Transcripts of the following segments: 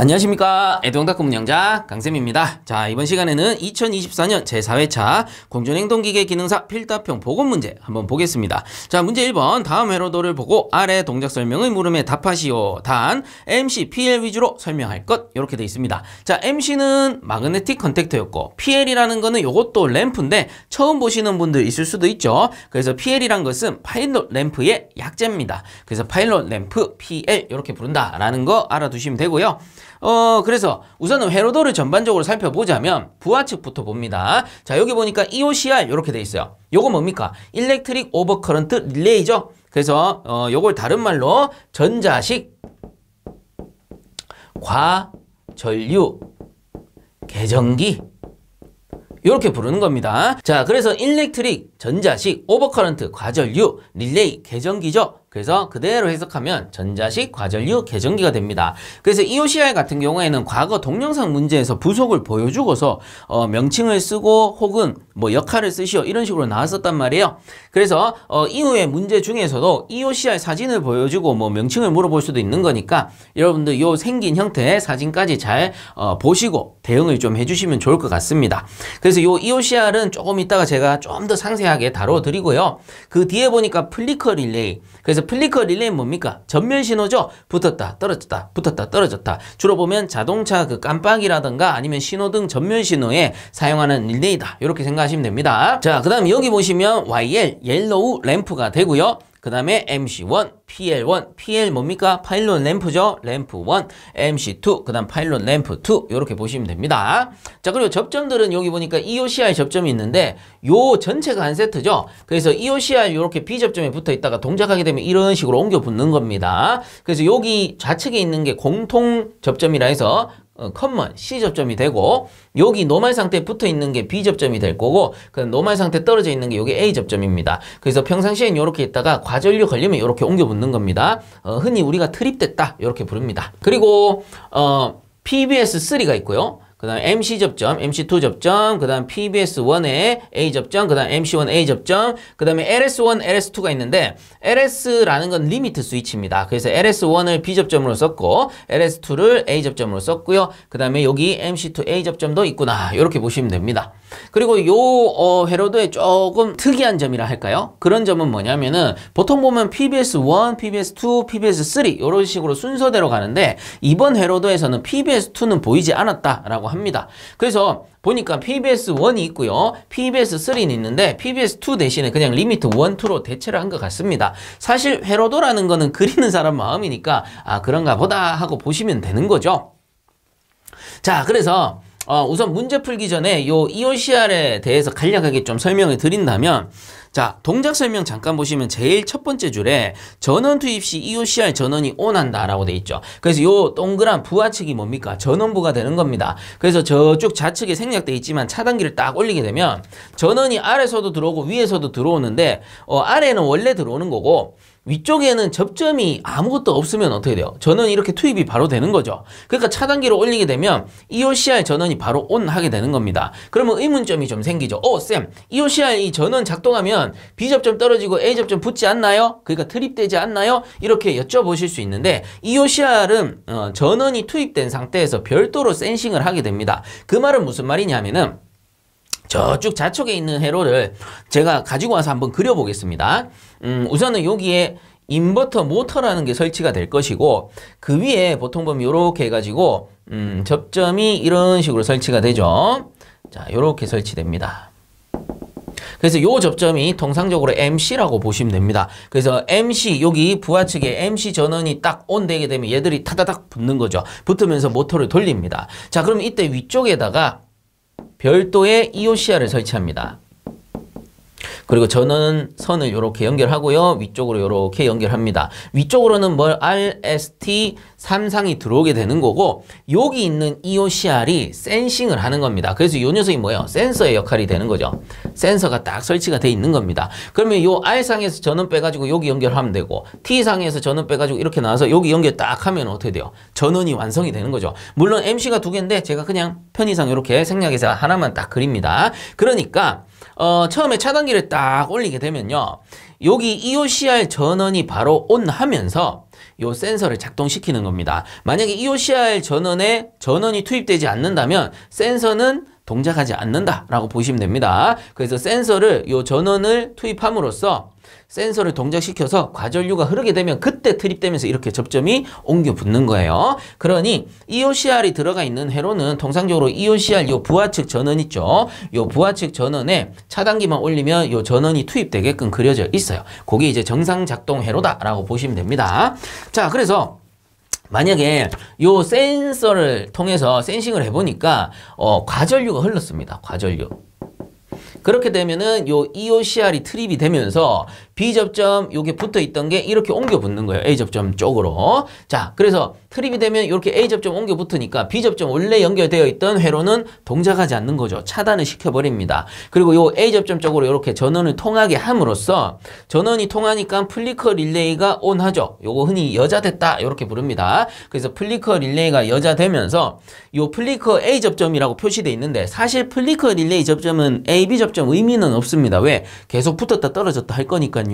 안녕하십니까. 애동닷컴 운영자 강쌤입니다. 자, 이번 시간에는 2024년 제4회차 공전행동기계 기능사 필답형 보건 문제 한번 보겠습니다. 자, 문제 1번 다음 회로도를 보고 아래 동작 설명의 물음에 답하시오. 단 MC, PL 위주로 설명할 것 이렇게 되어 있습니다. 자, MC는 마그네틱 컨택터였고 PL이라는 거는 요것도 램프인데 처음 보시는 분들 있을 수도 있죠. 그래서 PL이란 것은 파일럿 램프의 약자입니다. 그래서 파일럿 램프 PL 이렇게 부른다라는 거 알아두시면 되고요. 그래서 우선은 회로도를 전반적으로 살펴보자면 부하 측부터 봅니다. 자, 여기 보니까 EOCR 이렇게 돼 있어요. 요거 뭡니까? 일렉트릭 오버커런트 릴레이죠. 그래서 요걸 다른 말로 전자식 과전류 계전기 이렇게 부르는 겁니다. 자, 그래서 일렉트릭, 전자식, 오버커런트, 과전류, 릴레이, 계전기죠. 그래서 그대로 해석하면 전자식, 과전류, 계전기가 됩니다. 그래서 EOCR 같은 경우에는 과거 동영상 문제에서 부속을 보여주고서 명칭을 쓰고 혹은 뭐 역할을 쓰시오 이런 식으로 나왔었단 말이에요. 그래서 이후에 문제 중에서도 EOCR 사진을 보여주고 뭐 명칭을 물어볼 수도 있는 거니까 여러분들 요 생긴 형태의 사진까지 잘 보시고 대응을 좀 해주시면 좋을 것 같습니다. 그래서 요 EOCR은 조금 이따가 제가 좀 더 상세하게 다뤄드리고요. 그 뒤에 보니까 플리커 릴레이. 그래서 플리커 릴레이는 뭡니까? 전멸 신호죠? 붙었다, 떨어졌다, 붙었다, 떨어졌다. 주로 보면 자동차 그 깜빡이라든가 아니면 신호등 전멸 신호에 사용하는 릴레이다. 이렇게 생각하시면 됩니다. 자, 그 다음 여기 보시면 YL, 옐로우 램프가 되고요. 그 다음에 MC1, PL1, PL 뭡니까? 파일럿 램프죠? 램프1, MC2, 그 다음 파일럿 램프2 이렇게 보시면 됩니다. 자, 그리고 접점들은 여기 보니까 EOCR 접점이 있는데 요 전체가 한 세트죠? 그래서 EOCR 이렇게 B접점에 붙어 있다가 동작하게 되면 이런 식으로 옮겨 붙는 겁니다. 그래서 여기 좌측에 있는 게 공통 접점이라 해서 커먼 C접점이 되고 여기 노말 상태에 붙어 있는 게 B접점이 될 거고 그 노말 상태 떨어져 있는 게 여기 A접점입니다. 그래서 평상시엔 이렇게 있다가 과전류 걸리면 이렇게 옮겨 붙는 겁니다. 흔히 우리가 트립됐다 이렇게 부릅니다. 그리고 PBS3가 있고요. 그 다음 MC 접점, MC2 접점, 그 다음 PBS1에 A 접점, 그 다음 MC1 A 접점, 그 다음에 LS1, LS2가 있는데 LS라는 건 리미트 스위치입니다. 그래서 LS1을 B 접점으로 썼고 LS2를 A 접점으로 썼고요. 그 다음에 여기 MC2 A 접점도 있구나. 이렇게 보시면 됩니다. 그리고 요 회로도에 조금 특이한 점이라 할까요? 그런 점은 뭐냐면은 보통 보면 PBS1, PBS2, PBS3 이런 식으로 순서대로 가는데 이번 회로도에서는 PBS2는 보이지 않았다라고 합니다. 그래서 보니까 PBS1이 있고요. PBS3는 있는데 PBS2 대신에 그냥 리미트 1, 2로 대체를 한 것 같습니다. 사실 회로도라는 거는 그리는 사람 마음이니까 아 그런가 보다 하고 보시면 되는 거죠. 자, 그래서 우선 문제 풀기 전에 요 EOCR에 대해서 간략하게 좀 설명을 드린다면 자, 동작 설명 잠깐 보시면 제일 첫 번째 줄에 전원 투입 시 EOCR 전원이 ON한다 라고 돼 있죠. 그래서 요 동그란 부하측이 뭡니까? 전원부가 되는 겁니다. 그래서 저쪽 좌측에 생략돼 있지만 차단기를 딱 올리게 되면 전원이 아래서도 들어오고 위에서도 들어오는데 아래는 원래 들어오는 거고 위쪽에는 접점이 아무것도 없으면 어떻게 돼요? 전원이 이렇게 투입이 바로 되는 거죠. 그러니까 차단기를 올리게 되면 EOCR 전원이 바로 ON 하게 되는 겁니다. 그러면 의문점이 좀 생기죠. 쌤, EOCR 이 전원 작동하면 B접점 떨어지고 A접점 붙지 않나요? 그러니까 트립되지 않나요? 이렇게 여쭤보실 수 있는데 EOCR은 전원이 투입된 상태에서 별도로 센싱을 하게 됩니다. 그 말은 무슨 말이냐면은 저쪽 좌측에 있는 회로를 제가 가지고 와서 한번 그려보겠습니다. 우선은 여기에 인버터 모터라는 게 설치가 될 것이고 그 위에 보통 보면 이렇게 해가지고 접점이 이런 식으로 설치가 되죠. 자, 이렇게 설치됩니다. 그래서 요 접점이 통상적으로 MC라고 보시면 됩니다. 그래서 MC 여기 부하측에 MC 전원이 딱 ON 되게 되면 얘들이 타다닥 붙는 거죠. 붙으면서 모터를 돌립니다. 자, 그럼 이때 위쪽에다가 별도의 EOCR을 설치합니다. 그리고 전원 선을 이렇게 연결하고요. 위쪽으로 이렇게 연결합니다. 위쪽으로는 RST33상이 들어오게 되는 거고 여기 있는 EOCR이 센싱을 하는 겁니다. 그래서 이 녀석이 뭐예요? 센서의 역할이 되는 거죠. 센서가 딱 설치가 돼 있는 겁니다. 그러면 이 R상에서 전원 빼가지고 여기 연결하면 되고 T상에서 전원 빼가지고 이렇게 나와서 여기 연결 딱 하면 어떻게 돼요? 전원이 완성이 되는 거죠. 물론 MC가 두 개인데 제가 그냥 편의상 이렇게 생략해서 하나만 딱 그립니다. 그러니까 처음에 차단기를 딱 올리게 되면요. 여기 EOCR 전원이 바로 ON 하면서 요 센서를 작동시키는 겁니다. 만약에 EOCR 전원에 전원이 투입되지 않는다면 센서는 동작하지 않는다라고 보시면 됩니다. 그래서 센서를 요 전원을 투입함으로써 센서를 동작시켜서 과전류가 흐르게 되면 그때 트립되면서 이렇게 접점이 옮겨 붙는 거예요. 그러니 EOCR이 들어가 있는 회로는 통상적으로 EOCR 요 부하측 전원 있죠. 요 부하측 전원에 차단기만 올리면 요 전원이 투입되게끔 그려져 있어요. 그게 이제 정상 작동 회로다라고 보시면 됩니다. 자, 그래서 만약에 요 센서를 통해서 센싱을 해보니까 과전류가 흘렀습니다. 과전류. 그렇게 되면은 요 EOCR이 트립이 되면서 B접점 요게 붙어 있던 게 이렇게 옮겨 붙는 거예요. A접점 쪽으로. 자, 그래서 트립이 되면 이렇게 A접점 옮겨 붙으니까 B접점 원래 연결되어 있던 회로는 동작하지 않는 거죠. 차단을 시켜버립니다. 그리고 요 A접점 쪽으로 이렇게 전원을 통하게 함으로써 전원이 통하니까 플리커 릴레이가 온하죠. 요거 흔히 여자됐다 이렇게 부릅니다. 그래서 플리커 릴레이가 여자되면서 요 플리커 A접점이라고 표시되어 있는데 사실 플리커 릴레이 접점은 A, B접점 의미는 없습니다. 왜? 계속 붙었다 떨어졌다 할 거니까요.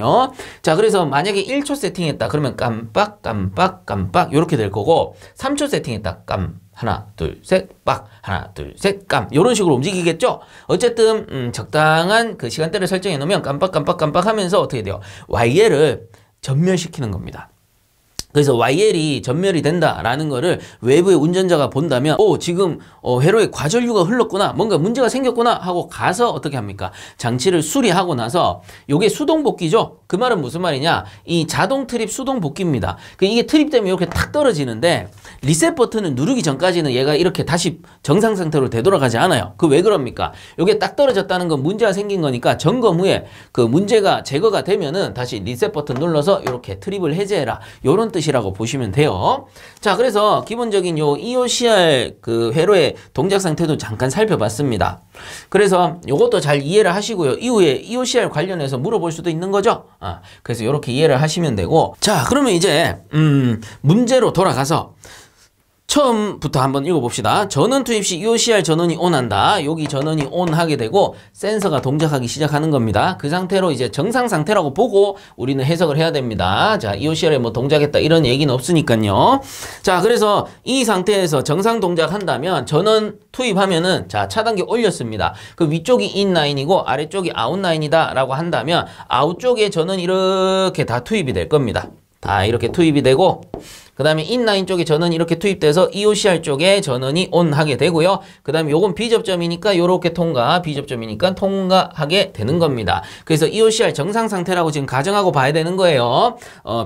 자, 그래서 만약에 1초 세팅했다 그러면 깜빡 깜빡 깜빡 이렇게 될 거고 3초 세팅했다 깜 하나 둘 셋 빡 하나 둘 셋 깜 이런 식으로 움직이겠죠. 어쨌든 적당한 그 시간대를 설정해 놓으면 깜빡 깜빡 깜빡 하면서 어떻게 돼요? YL을 전멸시키는 겁니다. 그래서 YL이 전멸이 된다라는 거를 외부의 운전자가 본다면 지금 회로에 과전류가 흘렀구나, 뭔가 문제가 생겼구나 하고 가서 어떻게 합니까? 장치를 수리하고 나서 요게 수동복귀죠. 그 말은 무슨 말이냐? 이 자동 트립 수동복귀입니다. 이게 트립되면 이렇게 탁 떨어지는데 리셋 버튼을 누르기 전까지는 얘가 이렇게 다시 정상 상태로 되돌아가지 않아요. 그 왜 그럽니까? 요게 딱 떨어졌다는 건 문제가 생긴 거니까 점검 후에 그 문제가 제거가 되면은 다시 리셋 버튼 눌러서 이렇게 트립을 해제해라, 요런 뜻이라고 보시면 돼요. 자, 그래서 기본적인 요 EOCR 그 회로의 동작 상태도 잠깐 살펴봤습니다. 그래서 요것도 잘 이해를 하시고요. 이후에 EOCR 관련해서 물어볼 수도 있는 거죠. 그래서 이렇게 이해를 하시면 되고, 자, 그러면 이제 문제로 돌아가서 처음부터 한번 읽어봅시다. 전원 투입 시 EOCR 전원이 온한다. 여기 전원이 온하게 되고 센서가 동작하기 시작하는 겁니다. 그 상태로 이제 정상 상태라고 보고 우리는 해석을 해야 됩니다. 자, EOCR에 뭐 동작했다 이런 얘기는 없으니까요. 자, 그래서 이 상태에서 정상 동작한다면 전원 투입하면은 자, 차단기 올렸습니다. 그 위쪽이 인라인이고 아래쪽이 아웃라인이다 라고 한다면 아웃 쪽에 전원이 이렇게 다 투입이 될 겁니다. 다 이렇게 투입이 되고, 그 다음에 인라인 쪽에 전원이 이렇게 투입돼서 EOCR 쪽에 전원이 온하게 되고요. 그 다음에 요건 B접점이니까 요렇게 통과, B접점이니까 통과하게 되는 겁니다. 그래서 EOCR 정상 상태라고 지금 가정하고 봐야 되는 거예요.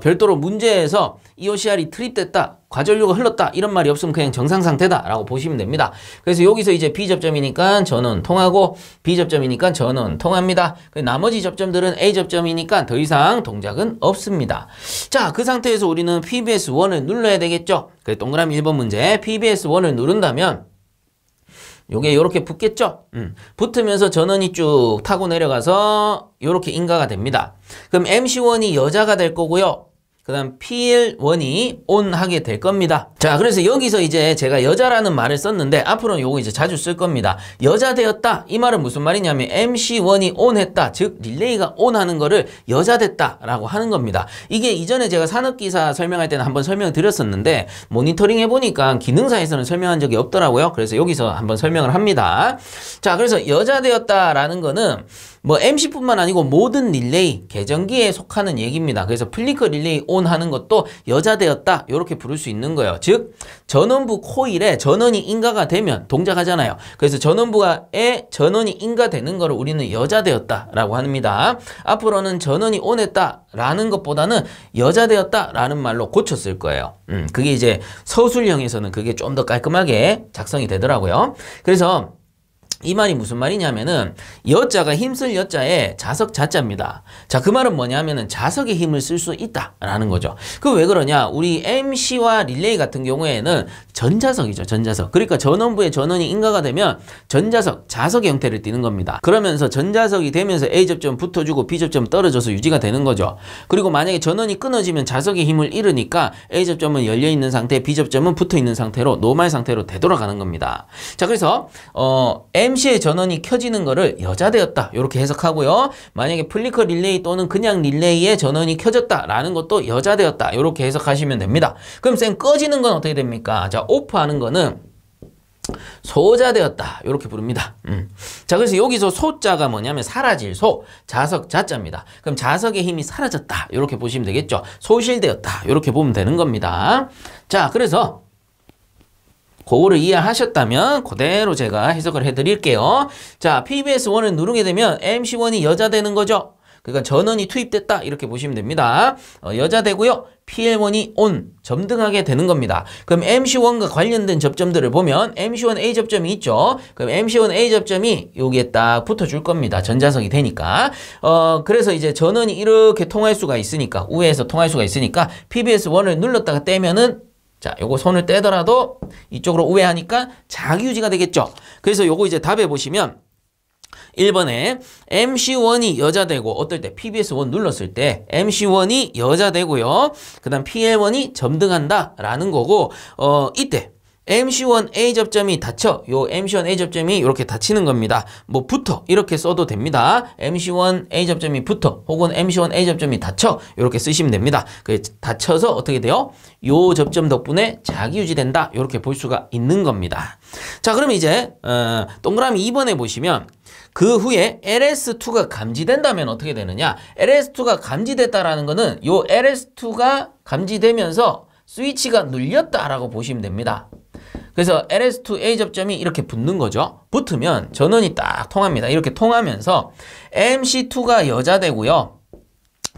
별도로 문제에서 EOCR이 트립됐다, 과전류가 흘렀다 이런 말이 없으면 그냥 정상 상태다 라고 보시면 됩니다. 그래서 여기서 이제 B접점이니까 전원 통하고 B접점이니까 전원 통합니다. 나머지 접점들은 A접점이니까 더 이상 동작은 없습니다. 자, 그 상태에서 우리는 PBS1을 눌러야 되겠죠. 그래서 동그라미 1번 문제, PBS1을 누른다면 요게 요렇게 붙겠죠. 붙으면서 전원이 쭉 타고 내려가서 요렇게 인가가 됩니다. 그럼 MC1이 여자가 될 거고요. 그 다음 PL1이 온하게 될 겁니다. 자, 그래서 여기서 이제 제가 여자라는 말을 썼는데 앞으로는 요거 이제 자주 쓸 겁니다. 여자 되었다, 이 말은 무슨 말이냐면 MC1이 온했다, 즉 릴레이가 온하는 거를 여자 됐다 라고 하는 겁니다. 이게 이전에 제가 산업기사 설명할 때는 한번 설명을 드렸었는데 모니터링 해보니까 기능사에서는 설명한 적이 없더라고요. 그래서 여기서 한번 설명을 합니다. 자, 그래서 여자 되었다 라는 거는 뭐 MC뿐만 아니고 모든 릴레이, 계정기에 속하는 얘기입니다. 그래서 플리커 릴레이 온 하는 것도 여자 되었다 이렇게 부를 수 있는 거예요. 즉 전원부 코일에 전원이 인가가 되면 동작하잖아요. 그래서 전원부에 전원이 인가되는 거를 우리는 여자 되었다 라고 합니다. 앞으로는 전원이 온했다 라는 것보다는 여자 되었다 라는 말로 고쳐 쓸 거예요. 그게 이제 서술형에서는 그게 좀 더 깔끔하게 작성이 되더라고요. 그래서 이 말이 무슨 말이냐면은 여자가 힘쓸 여자에 자석 자자입니다. 자, 그 말은 뭐냐면은 자석에 힘을 쓸 수 있다라는 거죠. 그 왜 그러냐? 우리 MC와 릴레이 같은 경우에는 전자석이죠. 전자석. 그러니까 전원부에 전원이 인가가 되면 전자석, 자석의 형태를 띠는 겁니다. 그러면서 전자석이 되면서 A접점 붙어주고 B접점 떨어져서 유지가 되는 거죠. 그리고 만약에 전원이 끊어지면 자석의 힘을 잃으니까 A접점은 열려있는 상태, B접점은 붙어있는 상태로 노말 상태로 되돌아가는 겁니다. 자, 그래서 MC의 전원이 켜지는 거를 여자되었다 이렇게 해석하고요. 만약에 플리커 릴레이 또는 그냥 릴레이의 전원이 켜졌다라는 것도 여자되었다 이렇게 해석하시면 됩니다. 그럼 쌤 꺼지는 건 어떻게 됩니까? 자, 오프하는 거는 소자되었다 이렇게 부릅니다. 자, 그래서 여기서 소자가 뭐냐면 사라질 소, 자석 자자입니다. 그럼 자석의 힘이 사라졌다 이렇게 보시면 되겠죠. 소실되었다 이렇게 보면 되는 겁니다. 자, 그래서 그거를 이해하셨다면 그대로 제가 해석을 해드릴게요. 자, PBS1을 누르게 되면 MC1이 여자되는 거죠. 그러니까 전원이 투입됐다 이렇게 보시면 됩니다. 여자되고요. PL1이 ON, 점등하게 되는 겁니다. 그럼 MC1과 관련된 접점들을 보면 MC1A 접점이 있죠. 그럼 MC1A 접점이 여기에 딱 붙어줄 겁니다. 전자석이 되니까. 그래서 이제 전원이 이렇게 통할 수가 있으니까, 우회해서 통할 수가 있으니까 PBS1을 눌렀다가 떼면은 자, 요거 손을 떼더라도 이쪽으로 우회하니까 자기유지가 되겠죠. 그래서 요거 이제 답에 보시면 1번에 MC1이 여자되고 어떨 때 PBS1 눌렀을 때 MC1이 여자되고요. 그 다음 PL1이 점등한다 라는 거고 이때 MC1A 접점이 닫혀 요 MC1A 접점이 이렇게 닫히는 겁니다. 뭐 붙어 이렇게 써도 됩니다. MC1A 접점이 붙어 혹은 MC1A 접점이 닫혀 이렇게 쓰시면 됩니다. 그 닫혀서 어떻게 돼요? 요 접점 덕분에 자기유지된다 이렇게 볼 수가 있는 겁니다. 자, 그럼 이제 동그라미 2번에 보시면 그 후에 LS2가 감지된다면 어떻게 되느냐? LS2가 감지됐다라는 거는 요 LS2가 감지되면서 스위치가 눌렸다라고 보시면 됩니다. 그래서 LS2A 접점이 이렇게 붙는 거죠. 붙으면 전원이 딱 통합니다. 이렇게 통하면서 MC2가 여자되고요.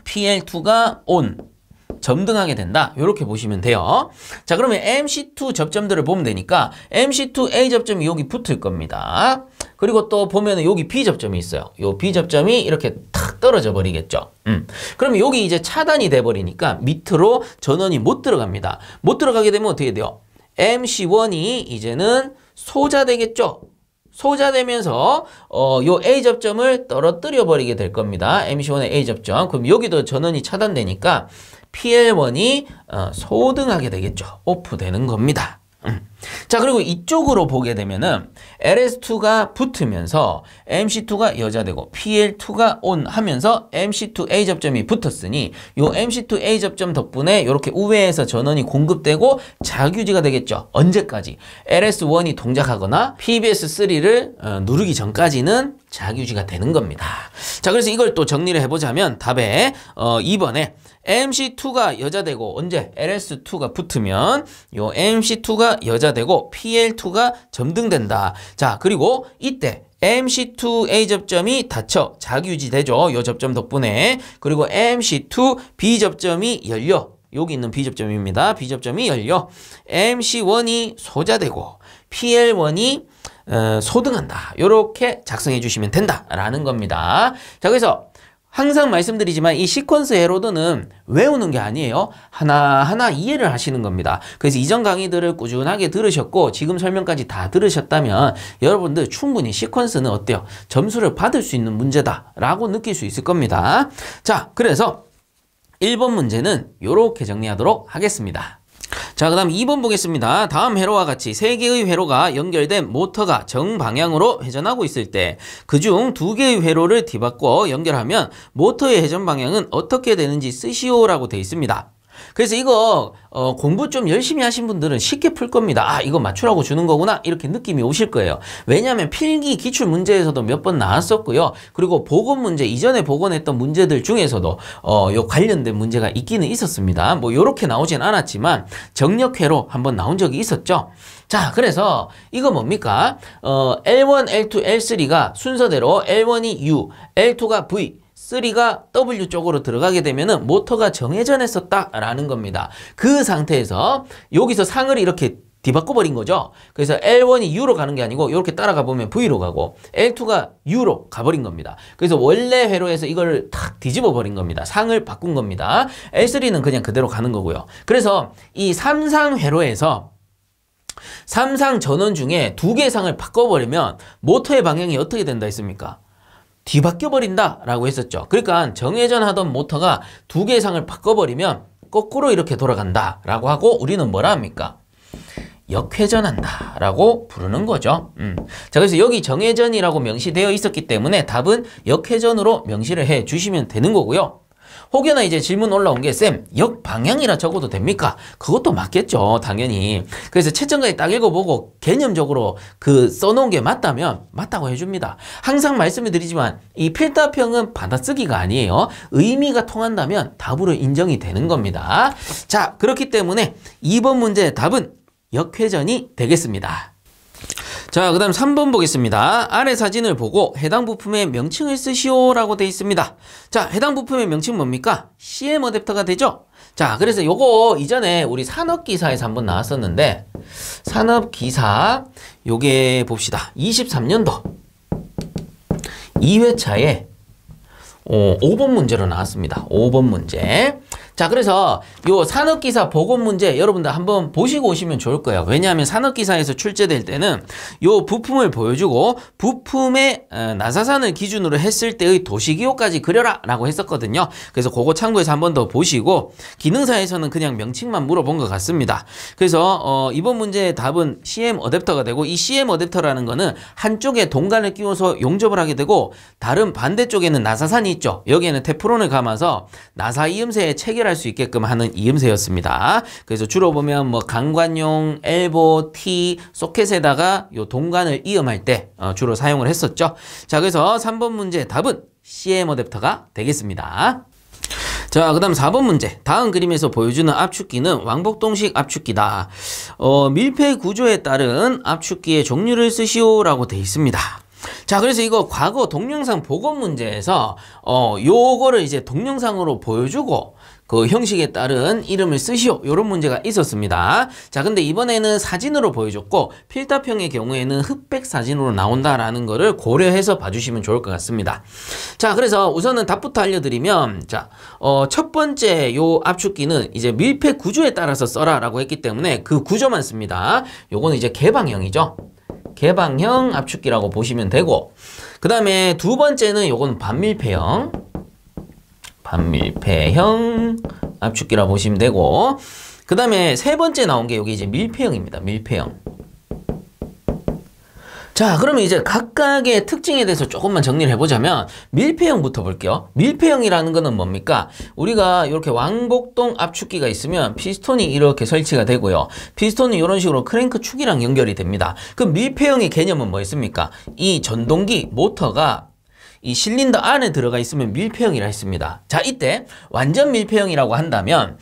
PL2가 ON, 점등하게 된다. 이렇게 보시면 돼요. 자, 그러면 MC2 접점들을 보면 되니까 MC2A 접점이 여기 붙을 겁니다. 그리고 또 보면 여기 B 접점이 있어요. 요 B 접점이 이렇게 탁 떨어져 버리겠죠. 그러면 여기 이제 차단이 돼 버리니까 밑으로 전원이 못 들어갑니다. 못 들어가게 되면 어떻게 돼요? MC1이 이제는 소자되겠죠. 소자되면서 요 A 접점을 떨어뜨려 버리게 될 겁니다. MC1의 A 접점. 그럼 여기도 전원이 차단되니까 PL1이 소등하게 되겠죠. 오프되는 겁니다. 자, 그리고 이쪽으로 보게 되면은 LS2가 붙으면서 MC2가 여자되고 PL2가 ON 하면서 MC2A 접점이 붙었으니 요 MC2A 접점 덕분에 이렇게 우회해서 전원이 공급되고 자기유지가 되겠죠. 언제까지? LS1이 동작하거나 PBS3를 누르기 전까지는 자기유지가 되는 겁니다. 자, 그래서 이걸 또 정리를 해보자면 답에 2번에 MC2가 여자되고 언제? LS2가 붙으면 요 MC2가 여자되고 PL2가 점등된다. 자, 그리고 이때 MC2A 접점이 닫혀 자기유지되죠. 요 접점 덕분에. 그리고 MC2 B 접점이 열려. 여기 있는 B 접점입니다. B 접점이 열려. MC1이 소자되고 PL1이 소등한다. 이렇게 작성해 주시면 된다라는 겁니다. 자, 그래서 항상 말씀드리지만 이 시퀀스 헤로드는 외우는 게 아니에요. 하나하나 이해를 하시는 겁니다. 그래서 이전 강의들을 꾸준하게 들으셨고 지금 설명까지 다 들으셨다면 여러분들 충분히 시퀀스는 어때요? 점수를 받을 수 있는 문제다라고 느낄 수 있을 겁니다. 자, 그래서 1번 문제는 이렇게 정리하도록 하겠습니다. 자, 그 다음 2번 보겠습니다. 다음 회로와 같이 3개의 회로가 연결된 모터가 정방향으로 회전하고 있을 때 그중 2개의 회로를 뒤바꿔 연결하면 모터의 회전 방향은 어떻게 되는지 쓰시오라고 되어 있습니다. 그래서 이거 공부 좀 열심히 하신 분들은 쉽게 풀 겁니다. 아, 이거 맞추라고 주는 거구나 이렇게 느낌이 오실 거예요. 왜냐하면 필기 기출 문제에서도 몇 번 나왔었고요. 그리고 보건 문제, 이전에 보건했던 문제들 중에서도 요 관련된 문제가 있기는 있었습니다. 뭐 요렇게 나오진 않았지만 정력회로 한번 나온 적이 있었죠. 자, 그래서 이거 뭡니까? L1, L2, L3가 순서대로 L1이 U, L2가 V, 3가 W 쪽으로 들어가게 되면은 모터가 정회전했었다라는 겁니다. 그 상태에서 여기서 상을 이렇게 뒤바꿔 버린 거죠. 그래서 L1이 U로 가는 게 아니고 이렇게 따라가 보면 V로 가고 L2가 U로 가버린 겁니다. 그래서 원래 회로에서 이걸 탁 뒤집어 버린 겁니다. 상을 바꾼 겁니다. L3는 그냥 그대로 가는 거고요. 그래서 이 3상 회로에서 3상 전원 중에 2개의 상을 바꿔버리면 모터의 방향이 어떻게 된다 했습니까? 뒤바뀌어 버린다 라고 했었죠. 그러니까 정회전 하던 모터가 2개의 상을 바꿔버리면 거꾸로 이렇게 돌아간다 라고 하고 우리는 뭐라 합니까? 역회전한다 라고 부르는 거죠. 자, 그래서 여기 정회전이라고 명시되어 있었기 때문에 답은 역회전으로 명시를 해 주시면 되는 거고요. 혹여나 이제 질문 올라온 게 쌤, 역방향이라 적어도 됩니까? 그것도 맞겠죠, 당연히. 그래서 채점까지 딱 읽어보고 개념적으로 그 써놓은 게 맞다면 맞다고 해줍니다. 항상 말씀을 드리지만 이 필답형은 받아쓰기가 아니에요. 의미가 통한다면 답으로 인정이 되는 겁니다. 자, 그렇기 때문에 2번 문제의 답은 역회전이 되겠습니다. 자, 그 다음 3번 보겠습니다. 아래 사진을 보고 해당 부품의 명칭을 쓰시오 라고 되어 있습니다. 자, 해당 부품의 명칭 뭡니까? CM 어댑터가 되죠? 자, 그래서 요거 이전에 우리 산업기사에서 한번 나왔었는데, 산업기사 요게 봅시다. 23년도 2회차에 5번 문제로 나왔습니다. 5번 문제. 자, 그래서 요 산업기사 보건 문제 여러분들 한번 보시고 오시면 좋을 거예요. 왜냐하면 산업기사에서 출제될 때는 요 부품을 보여주고 부품의 나사산을 기준으로 했을 때의 도시기호까지 그려라 라고 했었거든요. 그래서 그거 참고해서 한 번 더 보시고, 기능사에서는 그냥 명칭만 물어본 것 같습니다. 그래서 이번 문제의 답은 CM 어댑터가 되고, 이 CM 어댑터라는 거는 한쪽에 동관을 끼워서 용접을 하게 되고 다른 반대쪽에는 나사산이 있죠. 여기에는 테프론을 감아서 나사 이음새에 체결할 수 있게끔 하는 이음새였습니다. 그래서 주로 보면 뭐 강관용, 엘보, T, 소켓에다가 요 동관을 이음할 때 주로 사용을 했었죠. 자, 그래서 3번 문제 답은 CM 어댑터가 되겠습니다. 자, 그 다음 4번 문제. 다음 그림에서 보여주는 압축기는 왕복동식 압축기다. 밀폐 구조에 따른 압축기의 종류를 쓰시오 라고 되어 있습니다. 자, 그래서 이거 과거 동영상 복원 문제에서 요거를 이제 동영상으로 보여주고 그 형식에 따른 이름을 쓰시오, 요런 문제가 있었습니다. 자, 근데 이번에는 사진으로 보여줬고 필답형의 경우에는 흑백 사진으로 나온다라는 거를 고려해서 봐주시면 좋을 것 같습니다. 자, 그래서 우선은 답부터 알려드리면, 자, 첫 번째 요 압축기는 이제 밀폐 구조에 따라서 써라 라고 했기 때문에 그 구조만 씁니다. 요거는 이제 개방형이죠. 개방형 압축기라고 보시면 되고, 그 다음에 두 번째는 요건 반밀폐형 압축기라 보시면 되고, 그 다음에 세 번째 나온 게 여기 이제 밀폐형입니다. 밀폐형. 자, 그러면 이제 각각의 특징에 대해서 조금만 정리를 해보자면 밀폐형부터 볼게요. 밀폐형이라는 거는 뭡니까? 우리가 이렇게 왕복동 압축기가 있으면 피스톤이 이렇게 설치가 되고요. 피스톤이 이런 식으로 크랭크 축이랑 연결이 됩니다. 그럼 밀폐형의 개념은 뭐 있습니까? 이 전동기, 모터가 이 실린더 안에 들어가 있으면 밀폐형이라 했습니다. 자, 이때 완전 밀폐형이라고 한다면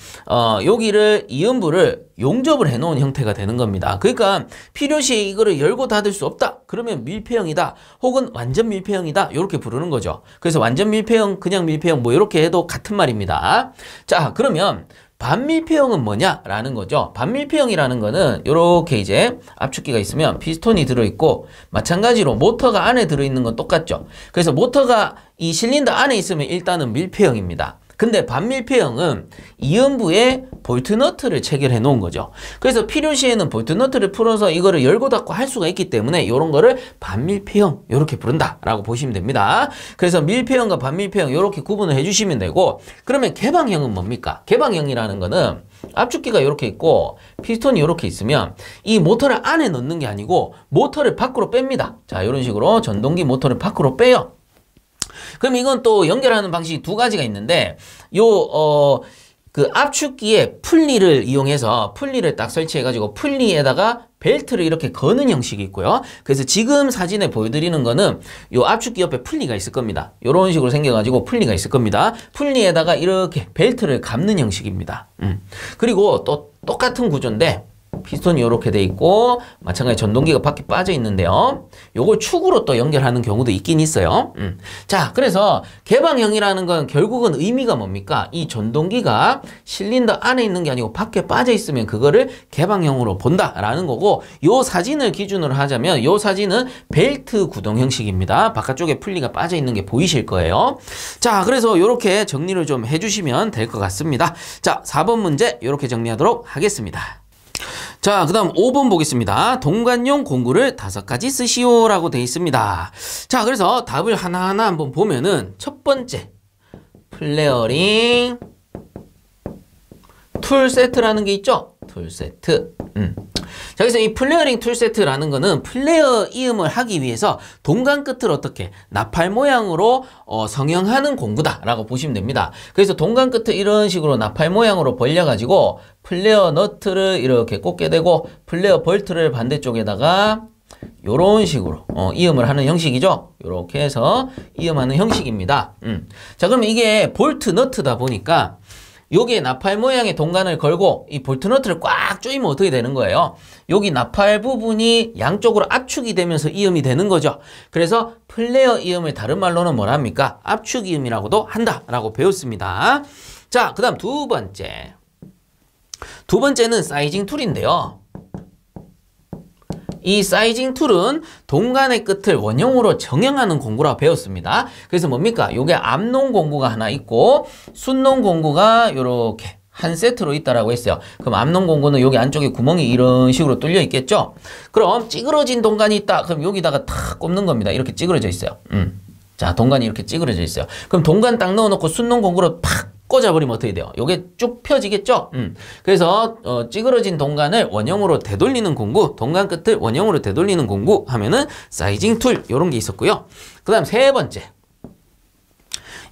여기를 이음부를 용접을 해놓은 형태가 되는 겁니다. 그러니까 필요시에 이거를 열고 닫을 수 없다. 그러면 밀폐형이다. 혹은 완전 밀폐형이다. 이렇게 부르는 거죠. 그래서 완전 밀폐형, 그냥 밀폐형 뭐 이렇게 해도 같은 말입니다. 자, 그러면 반밀폐형은 뭐냐라는 거죠. 반밀폐형이라는 거는 이렇게 이제 압축기가 있으면 피스톤이 들어있고, 마찬가지로 모터가 안에 들어있는 건 똑같죠. 그래서 모터가 이 실린더 안에 있으면 일단은 밀폐형입니다. 근데 반밀폐형은 이음부에 볼트 너트를 체결해 놓은 거죠. 그래서 필요시에는 볼트 너트를 풀어서 이거를 열고 닫고 할 수가 있기 때문에 이런 거를 반밀폐형 이렇게 부른다 라고 보시면 됩니다. 그래서 밀폐형과 반밀폐형 이렇게 구분을 해주시면 되고, 그러면 개방형은 뭡니까? 개방형이라는 거는 압축기가 이렇게 있고 피스톤이 이렇게 있으면 이 모터를 안에 넣는 게 아니고 모터를 밖으로 뺍니다. 자, 이런 식으로 전동기 모터를 밖으로 빼요. 그럼 이건 또 연결하는 방식이 두 가지가 있는데, 그 압축기에 풀리를 이용해서 풀리를 딱 설치해가지고 풀리에다가 벨트를 이렇게 거는 형식이 있고요. 그래서 지금 사진에 보여드리는 거는 요 압축기 옆에 풀리가 있을 겁니다. 요런 식으로 생겨가지고 풀리가 있을 겁니다. 풀리에다가 이렇게 벨트를 감는 형식입니다. 그리고 또 똑같은 구조인데 피스톤이 이렇게 돼 있고 마찬가지 전동기가 밖에 빠져 있는데요. 요걸 축으로 또 연결하는 경우도 있긴 있어요. 자, 그래서 개방형이라는 건 결국은 의미가 뭡니까? 이 전동기가 실린더 안에 있는 게 아니고 밖에 빠져 있으면 그거를 개방형으로 본다라는 거고, 요 사진을 기준으로 하자면 요 사진은 벨트 구동 형식입니다. 바깥쪽에 풀리가 빠져 있는 게 보이실 거예요. 자, 그래서 요렇게 정리를 좀 해주시면 될 것 같습니다. 자, 4번 문제 요렇게 정리하도록 하겠습니다. 자, 그 다음 5번 보겠습니다. 동관용 공구를 5가지 쓰시오 라고 되어 있습니다. 자, 그래서 답을 하나하나 한번 보면은 첫 번째 플레어링, 툴 세트라는 게 있죠? 툴 세트. 자, 그래서 이 플레어링 툴 세트라는 거는 플레어 이음을 하기 위해서 동간 끝을 어떻게 나팔 모양으로 성형하는 공구다라고 보시면 됩니다. 그래서 동간 끝을 이런 식으로 나팔 모양으로 벌려가지고 플레어 너트를 이렇게 꽂게 되고 플레어 볼트를 반대쪽에다가 요런 식으로 이음을 하는 형식이죠. 요렇게 해서 이음하는 형식입니다. 자, 그럼 이게 볼트 너트다 보니까 여기에 나팔 모양의 동간을 걸고 이 볼트 너트를 꽉 조이면 어떻게 되는 거예요? 여기 나팔 부분이 양쪽으로 압축이 되면서 이음이 되는 거죠. 그래서 플레어 이음을 다른 말로는 뭐랍니까? 압축 이음이라고도 한다라고 배웠습니다. 자, 그 다음 두 번째는 사이징 툴인데요. 이 사이징 툴은 동간의 끝을 원형으로 정형하는 공구라고 배웠습니다. 그래서 뭡니까? 요게 앞농 공구가 하나 있고 순농 공구가 요렇게 한 세트로 있다라고 했어요. 그럼 앞농 공구는 여기 안쪽에 구멍이 이런 식으로 뚫려 있겠죠? 그럼 찌그러진 동간이 있다. 그럼 여기다가 탁 꼽는 겁니다. 이렇게 찌그러져 있어요. 자, 동간이 이렇게 찌그러져 있어요. 그럼 동간 딱 넣어놓고 순농 공구로 팍 꽂아버리면 어떻게 돼요? 요게 쭉 펴지겠죠? 그래서 찌그러진 동간을 원형으로 되돌리는 공구, 동간 끝을 원형으로 되돌리는 공구 하면은 사이징 툴 요런 게 있었고요. 그 다음 세 번째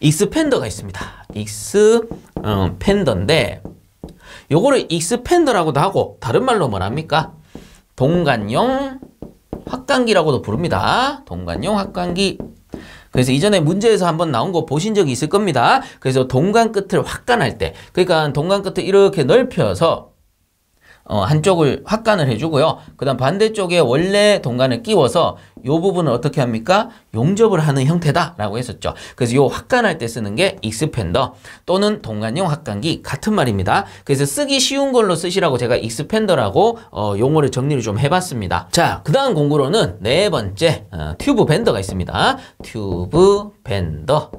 익스펜더가 있습니다. 익스펜더인데 요거를 익스펜더라고도 하고 다른 말로 뭐랍니까? 동간용 확강기라고도 부릅니다. 동간용 확강기. 그래서 이전에 문제에서 한번 나온 거 보신 적이 있을 겁니다. 그래서 동간 끝을 확간할 때, 그러니까 동간 끝을 이렇게 넓혀서 한쪽을 확간을 해주고요. 그 다음 반대쪽에 원래 동간을 끼워서 이 부분을 어떻게 합니까? 용접을 하는 형태다라고 했었죠. 그래서 이 확간할 때 쓰는 게 익스펜더 또는 동간용 확간기 같은 말입니다. 그래서 쓰기 쉬운 걸로 쓰시라고 제가 익스펜더라고 용어를 정리를 좀 해봤습니다. 자, 그 다음 공구로는 네 번째 튜브 밴더가 있습니다. 튜브 밴더.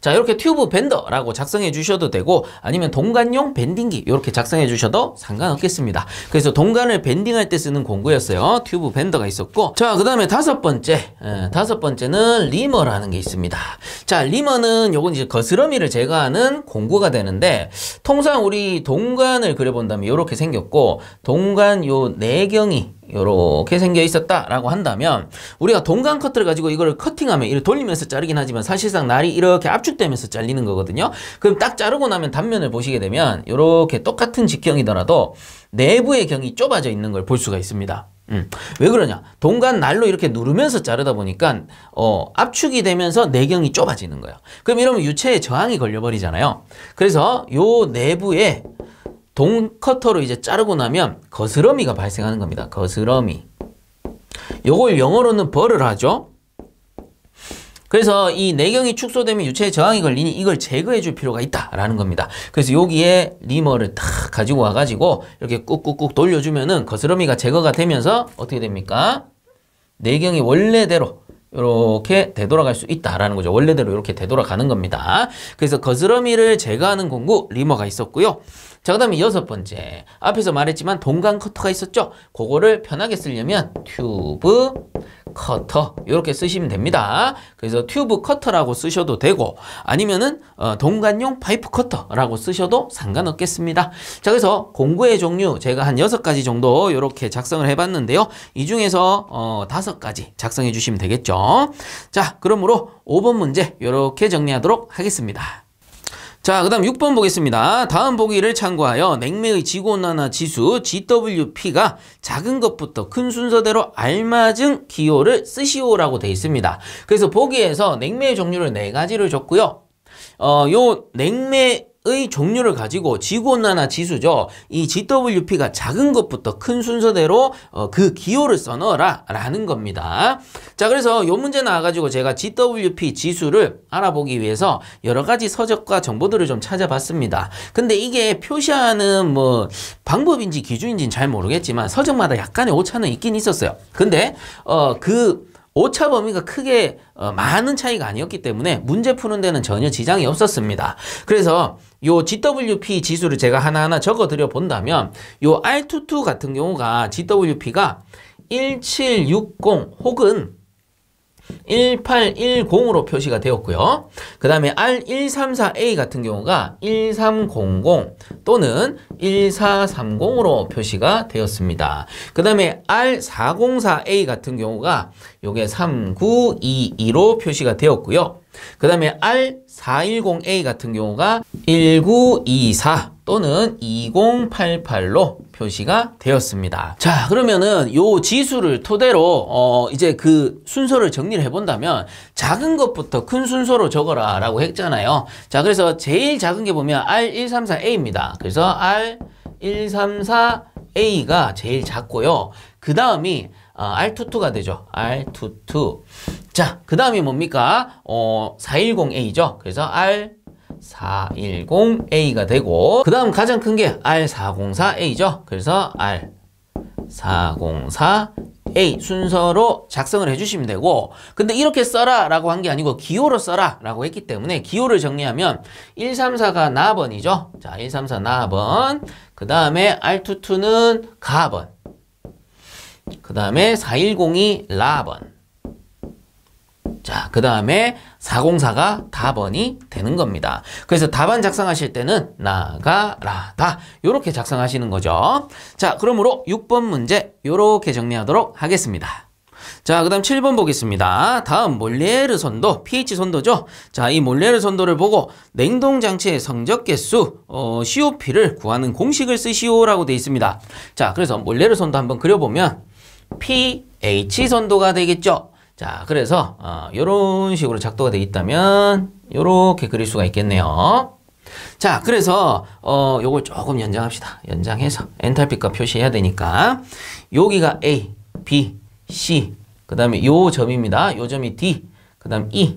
자, 이렇게 튜브 밴더라고 작성해 주셔도 되고 아니면 동간용 밴딩기 이렇게 작성해 주셔도 상관없겠습니다. 그래서 동간을 밴딩할 때 쓰는 공구였어요. 튜브 밴더가 있었고, 자, 그 다음에 다섯 번째는 리머라는 게 있습니다. 자, 리머는 요건 이제 거스러미를 제거하는 공구가 되는데 통상 우리 동간을 그려본다면 이렇게 생겼고 동간 요 내경이 요렇게 생겨 있었다라고 한다면 우리가 동간 커트를 가지고 이거를 커팅하면 이렇게 돌리면서 자르긴 하지만 사실상 날이 이렇게 압축되면서 잘리는 거거든요. 그럼 딱 자르고 나면 단면을 보시게 되면 요렇게 똑같은 직경이더라도 내부의 경이 좁아져 있는 걸 볼 수가 있습니다. 왜 그러냐? 동간 날로 이렇게 누르면서 자르다 보니까 압축이 되면서 내경이 좁아지는 거예요. 그럼 이러면 유체에 저항이 걸려버리잖아요. 그래서 요 내부에 동커터로 이제 자르고 나면 거스러미가 발생하는 겁니다. 거스러미. 요걸 영어로는 벌을 하죠. 그래서 이 내경이 축소되면 유체에 저항이 걸리니 이걸 제거해 줄 필요가 있다라는 겁니다. 그래서 여기에 리머를 탁 가지고 와가지고 이렇게 꾹꾹꾹 돌려주면은 거스러미가 제거가 되면서 어떻게 됩니까? 내경이 원래대로 이렇게 되돌아갈 수 있다라는 거죠. 원래대로 이렇게 되돌아가는 겁니다. 그래서 거스러미를 제거하는 공구 리머가 있었고요. 자, 그 다음에 여섯 번째. 앞에서 말했지만 동간 커터가 있었죠. 그거를 편하게 쓰려면 튜브 커터 이렇게 쓰시면 됩니다. 그래서 튜브 커터라고 쓰셔도 되고 아니면은 동간용 파이프 커터라고 쓰셔도 상관없겠습니다. 자, 그래서 공구의 종류 제가 한 6가지 정도 이렇게 작성을 해봤는데요. 이 중에서 5가지 작성해 주시면 되겠죠. 자, 그러므로 5번 문제 이렇게 정리하도록 하겠습니다. 자, 그 다음 6번 보겠습니다. 다음 보기를 참고하여 냉매의 지구온난화 지수 GWP가 작은 것부터 큰 순서대로 알맞은 기호를 쓰시오라고 되어 있습니다. 그래서 보기에서 냉매의 종류를 4가지를 줬고요. 요 냉매의 종류를 가지고 지구온난화 지수죠. 이 GWP가 작은 것부터 큰 순서대로 그 기호를 써넣어라 라는 겁니다. 자, 그래서 요 문제 나와가지고 제가 GWP 지수를 알아보기 위해서 여러가지 서적과 정보들을 좀 찾아봤습니다. 근데 이게 표시하는 뭐 방법인지 기준인지는 잘 모르겠지만 서적마다 약간의 오차는 있긴 있었어요. 근데 그 오차 범위가 크게 많은 차이가 아니었기 때문에 문제 푸는 데는 전혀 지장이 없었습니다. 그래서 요 GWP 지수를 제가 하나하나 적어 드려 본다면 요 R22 같은 경우가 GWP가 1760 혹은 1810으로 표시가 되었고요. 그 다음에 R134A 같은 경우가 1300 또는 1430으로 표시가 되었습니다. 그 다음에 R404A 같은 경우가 요게 3922로 표시가 되었고요. 그 다음에 R410A 같은 경우가 1924 또는 2088로 표시가 되었습니다. 자, 그러면은 요 지수를 토대로 이제 그 순서를 정리를 해본다면 작은 것부터 큰 순서로 적어라 라고 했잖아요. 자, 그래서 제일 작은 게 보면 R134A입니다. 그래서 R134A가 제일 작고요. 그 다음이 R22가 되죠. R22. 자, 그 다음이 뭡니까? 410A죠. 그래서 R410A가 되고, 그 다음 가장 큰 게 R404A죠. 그래서 R404A 순서로 작성을 해주시면 되고, 근데 이렇게 써라 라고 한 게 아니고 기호로 써라 라고 했기 때문에 기호를 정리하면 134가 나번이죠. 자, 134 나번. 그 다음에 R22는 가번. 그 다음에 410이 라번. 자, 그 다음에 404가 다번이 되는 겁니다. 그래서 답안 작성하실 때는 나가라다 요렇게 작성하시는 거죠. 자, 그러므로 6번 문제 요렇게 정리하도록 하겠습니다. 자, 그 다음 7번 보겠습니다. 다음 몰리에르 선도, pH 선도죠. 자, 이 몰리에르 선도를 보고 냉동장치의 성적개수 COP를 구하는 공식을 쓰시오라고 되어 있습니다. 자, 그래서 몰리에르 선도 한번 그려보면 pH 선도가 되겠죠. 자, 그래서 이런 식으로 작도가 되어 있다면 이렇게 그릴 수가 있겠네요. 자, 그래서 요걸 조금 연장합시다. 연장해서 엔탈피 값 표시해야 되니까 여기가 A, B, C, 그 다음에 요 점입니다. 요 점이 D, 그 다음 E,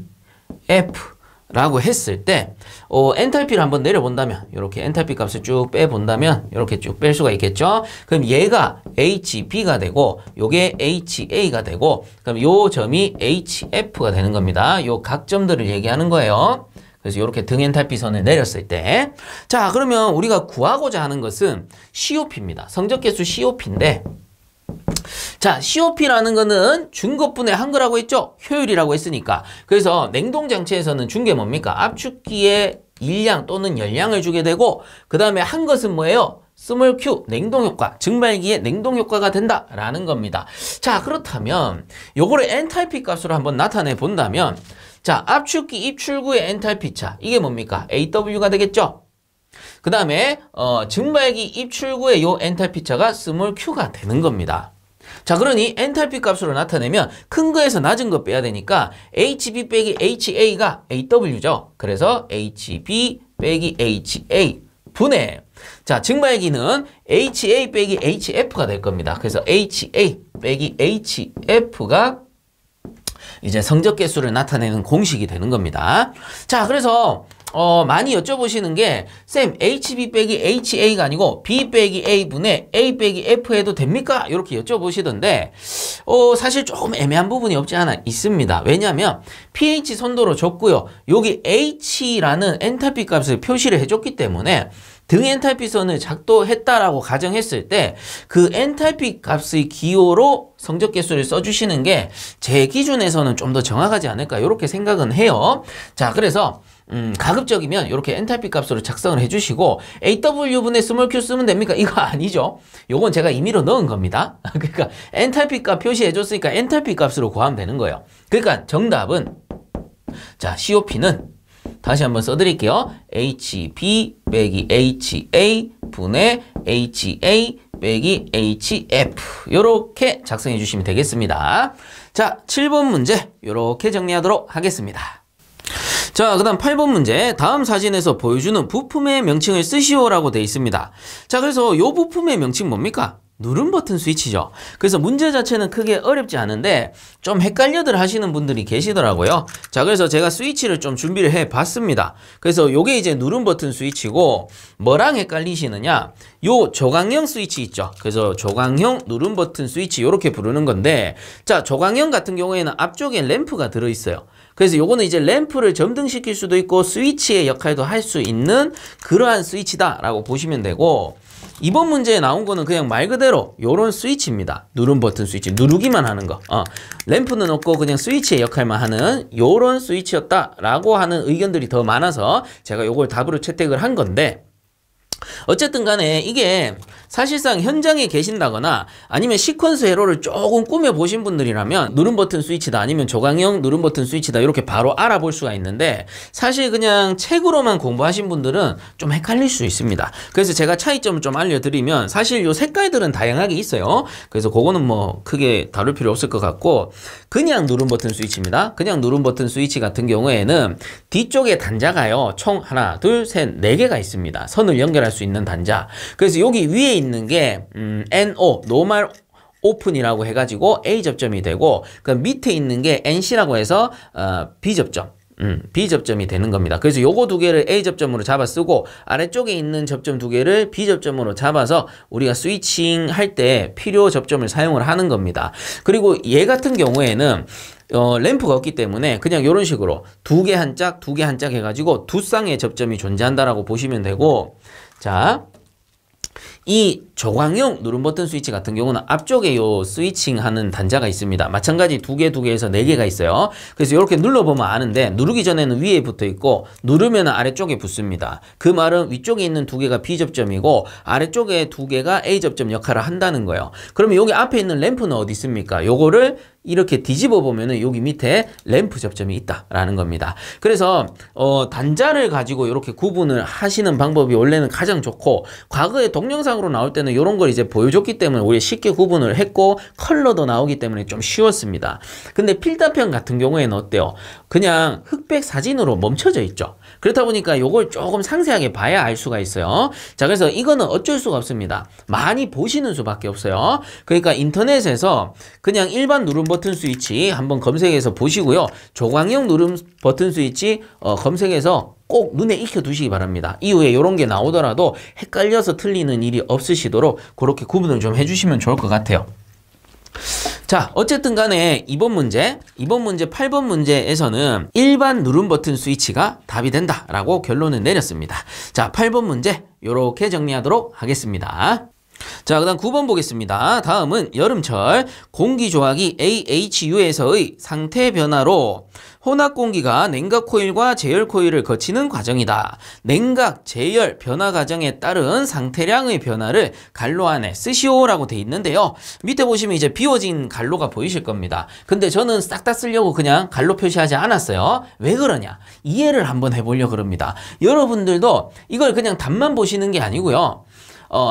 F 라고 했을 때 엔탈피를 한번 내려본다면 이렇게 엔탈피 값을 쭉 빼본다면 이렇게 쭉 뺄 수가 있겠죠. 그럼 얘가 HB가 되고 요게 HA가 되고 그럼 요 점이 HF가 되는 겁니다. 요 각점들을 얘기하는 거예요. 그래서 이렇게 등 엔탈피 선을 내렸을 때, 자, 그러면 우리가 구하고자 하는 것은 COP입니다. 성적개수 COP인데, 자, COP라는 거는 준 것분의 한 거라고 했죠? 효율이라고 했으니까. 그래서 냉동장치에서는 준 게 뭡니까? 압축기에 일량 또는 열량을 주게 되고, 그 다음에 한 것은 뭐예요? 스몰 Q, 냉동효과, 증발기의 냉동효과가 된다라는 겁니다. 자, 그렇다면 요거를 엔탈피 값으로 한번 나타내 본다면, 자, 압축기 입출구의 엔탈피 차, 이게 뭡니까? AW가 되겠죠? 그 다음에 증발기 입출구의 요 엔탈피 차가 스몰 Q가 되는 겁니다. 자, 그러니 엔탈피 값으로 나타내면 큰 거에서 낮은 거 빼야 되니까 HB 빼기 HA가 AW죠. 그래서 HB 빼기 HA 분해. 자, 증발기는 HA 빼기 HF가 될 겁니다. 그래서 HA 빼기 HF가 이제 성적개수를 나타내는 공식이 되는 겁니다. 자, 그래서 많이 여쭤보시는 게 쌤, HB 빼기 HA가 아니고 B 빼기 A분의 A 빼기 F 해도 됩니까? 이렇게 여쭤보시던데 사실 조금 애매한 부분이 없지 않아 있습니다. 왜냐하면 pH 선도로 줬고요. 여기 H라는 엔탈피 값을 표시를 해줬기 때문에 등 엔탈피 선을 작도했다라고 가정했을 때 그 엔탈피 값의 기호로 성적개수를 써주시는 게 제 기준에서는 좀 더 정확하지 않을까 이렇게 생각은 해요. 자, 그래서 가급적이면 이렇게 엔탈피 값으로 작성을 해주시고 AW분의 스몰 q 쓰면 됩니까? 이거 아니죠. 요건 제가 임의로 넣은 겁니다. 그러니까 엔탈피 값 표시해줬으니까 엔탈피 값으로 구하면 되는 거예요. 그러니까 정답은 자, COP는 다시 한번 써드릴게요. HB 빼기 HA 분의 HA 빼기 HF 이렇게 작성해 주시면 되겠습니다. 자, 7번 문제 이렇게 정리하도록 하겠습니다. 자, 그 다음 8번 문제. 다음 사진에서 보여주는 부품의 명칭을 쓰시오라고 되어 있습니다. 자, 그래서 이 부품의 명칭 뭡니까? 누름 버튼 스위치죠. 그래서 문제 자체는 크게 어렵지 않은데 좀 헷갈려들 하시는 분들이 계시더라고요. 자, 그래서 제가 스위치를 좀 준비를 해 봤습니다. 그래서 요게 이제 누름 버튼 스위치고 뭐랑 헷갈리시느냐? 요 조각형 스위치 있죠. 그래서 조각형 누름 버튼 스위치 요렇게 부르는 건데, 자, 조각형 같은 경우에는 앞쪽에 램프가 들어 있어요. 그래서 요거는 이제 램프를 점등시킬 수도 있고 스위치의 역할도 할 수 있는 그러한 스위치다라고 보시면 되고, 이번 문제에 나온 거는 그냥 말 그대로 요런 스위치입니다. 누름 버튼 스위치. 누르기만 하는 거. 램프는 없고 그냥 스위치의 역할만 하는 요런 스위치였다라고 하는 의견들이 더 많아서 제가 요걸 답으로 채택을 한 건데, 어쨌든 간에 이게 사실상 현장에 계신다거나 아니면 시퀀스 회로를 조금 꾸며 보신 분들이라면 누름 버튼 스위치다 아니면 조광용 누름 버튼 스위치다 이렇게 바로 알아볼 수가 있는데, 사실 그냥 책으로만 공부하신 분들은 좀 헷갈릴 수 있습니다. 그래서 제가 차이점을 좀 알려드리면, 사실 요 색깔들은 다양하게 있어요. 그래서 그거는 뭐 크게 다룰 필요 없을 것 같고, 그냥 누름 버튼 스위치입니다. 그냥 누름 버튼 스위치 같은 경우에는 뒤쪽에 단자가요 총 하나 둘 셋 네 개가 있습니다. 선을 연결할 수 있는 단자. 그래서 여기 위에 있는 게 NO 노멀 오픈이라고 해가지고 A 접점이 되고, 그 밑에 있는 게 NC라고 해서 B 접점, B 접점이 되는 겁니다. 그래서 요거 두 개를 A 접점으로 잡아 쓰고, 아래쪽에 있는 접점 두 개를 B 접점으로 잡아서 우리가 스위칭 할 때 필요 접점을 사용을 하는 겁니다. 그리고 얘 같은 경우에는 램프가 없기 때문에 그냥 이런 식으로 두 개 한 짝, 두 개 한 짝 해가지고 두 쌍의 접점이 존재한다라고 보시면 되고, 자, 이 조광용 누름 버튼 스위치 같은 경우는 앞쪽에 요 스위칭 하는 단자가 있습니다. 마찬가지 두 개에서 네 개가 있어요. 그래서 이렇게 눌러보면 아는데, 누르기 전에는 위에 붙어 있고 누르면 아래쪽에 붙습니다. 그 말은 위쪽에 있는 두 개가 B 접점이고 아래쪽에 두 개가 A 접점 역할을 한다는 거예요. 그러면 여기 앞에 있는 램프는 어디 있습니까? 요거를 이렇게 뒤집어 보면은 여기 밑에 램프 접점이 있다라는 겁니다. 그래서 단자를 가지고 이렇게 구분을 하시는 방법이 원래는 가장 좋고, 과거에 동영상으로 나올 때는 이런 걸 이제 보여줬기 때문에 우리 쉽게 구분을 했고 컬러도 나오기 때문에 좀 쉬웠습니다. 근데 필다편 같은 경우에는 어때요? 그냥 흑백 사진으로 멈춰져 있죠. 그렇다 보니까 요걸 조금 상세하게 봐야 알 수가 있어요. 자, 그래서 이거는 어쩔 수가 없습니다. 많이 보시는 수밖에 없어요. 그러니까 인터넷에서 그냥 일반 누름 버튼 스위치 한번 검색해서 보시고요. 조광용 누름 버튼 스위치 검색해서 꼭 눈에 익혀 두시기 바랍니다. 이후에 이런 게 나오더라도 헷갈려서 틀리는 일이 없으시도록 그렇게 구분을 좀 해주시면 좋을 것 같아요. 자, 어쨌든 간에 이번 문제 8번 문제에서는 일반 누름 버튼 스위치가 답이 된다라고 결론을 내렸습니다. 자, 8번 문제 요렇게 정리하도록 하겠습니다. 자, 그 다음 9번 보겠습니다. 다음은 여름철 공기조화기 AHU에서의 상태 변화로 혼합 공기가 냉각 코일과 제열 코일을 거치는 과정이다. 냉각, 제열 변화 과정에 따른 상태량의 변화를 갈로 안에 쓰시오라고 돼 있는데요. 밑에 보시면 이제 비워진 갈로가 보이실 겁니다. 근데 저는 싹 다 쓰려고 그냥 갈로 표시하지 않았어요. 왜 그러냐? 이해를 한번 해보려고 그럽니다. 여러분들도 이걸 그냥 답만 보시는 게 아니고요.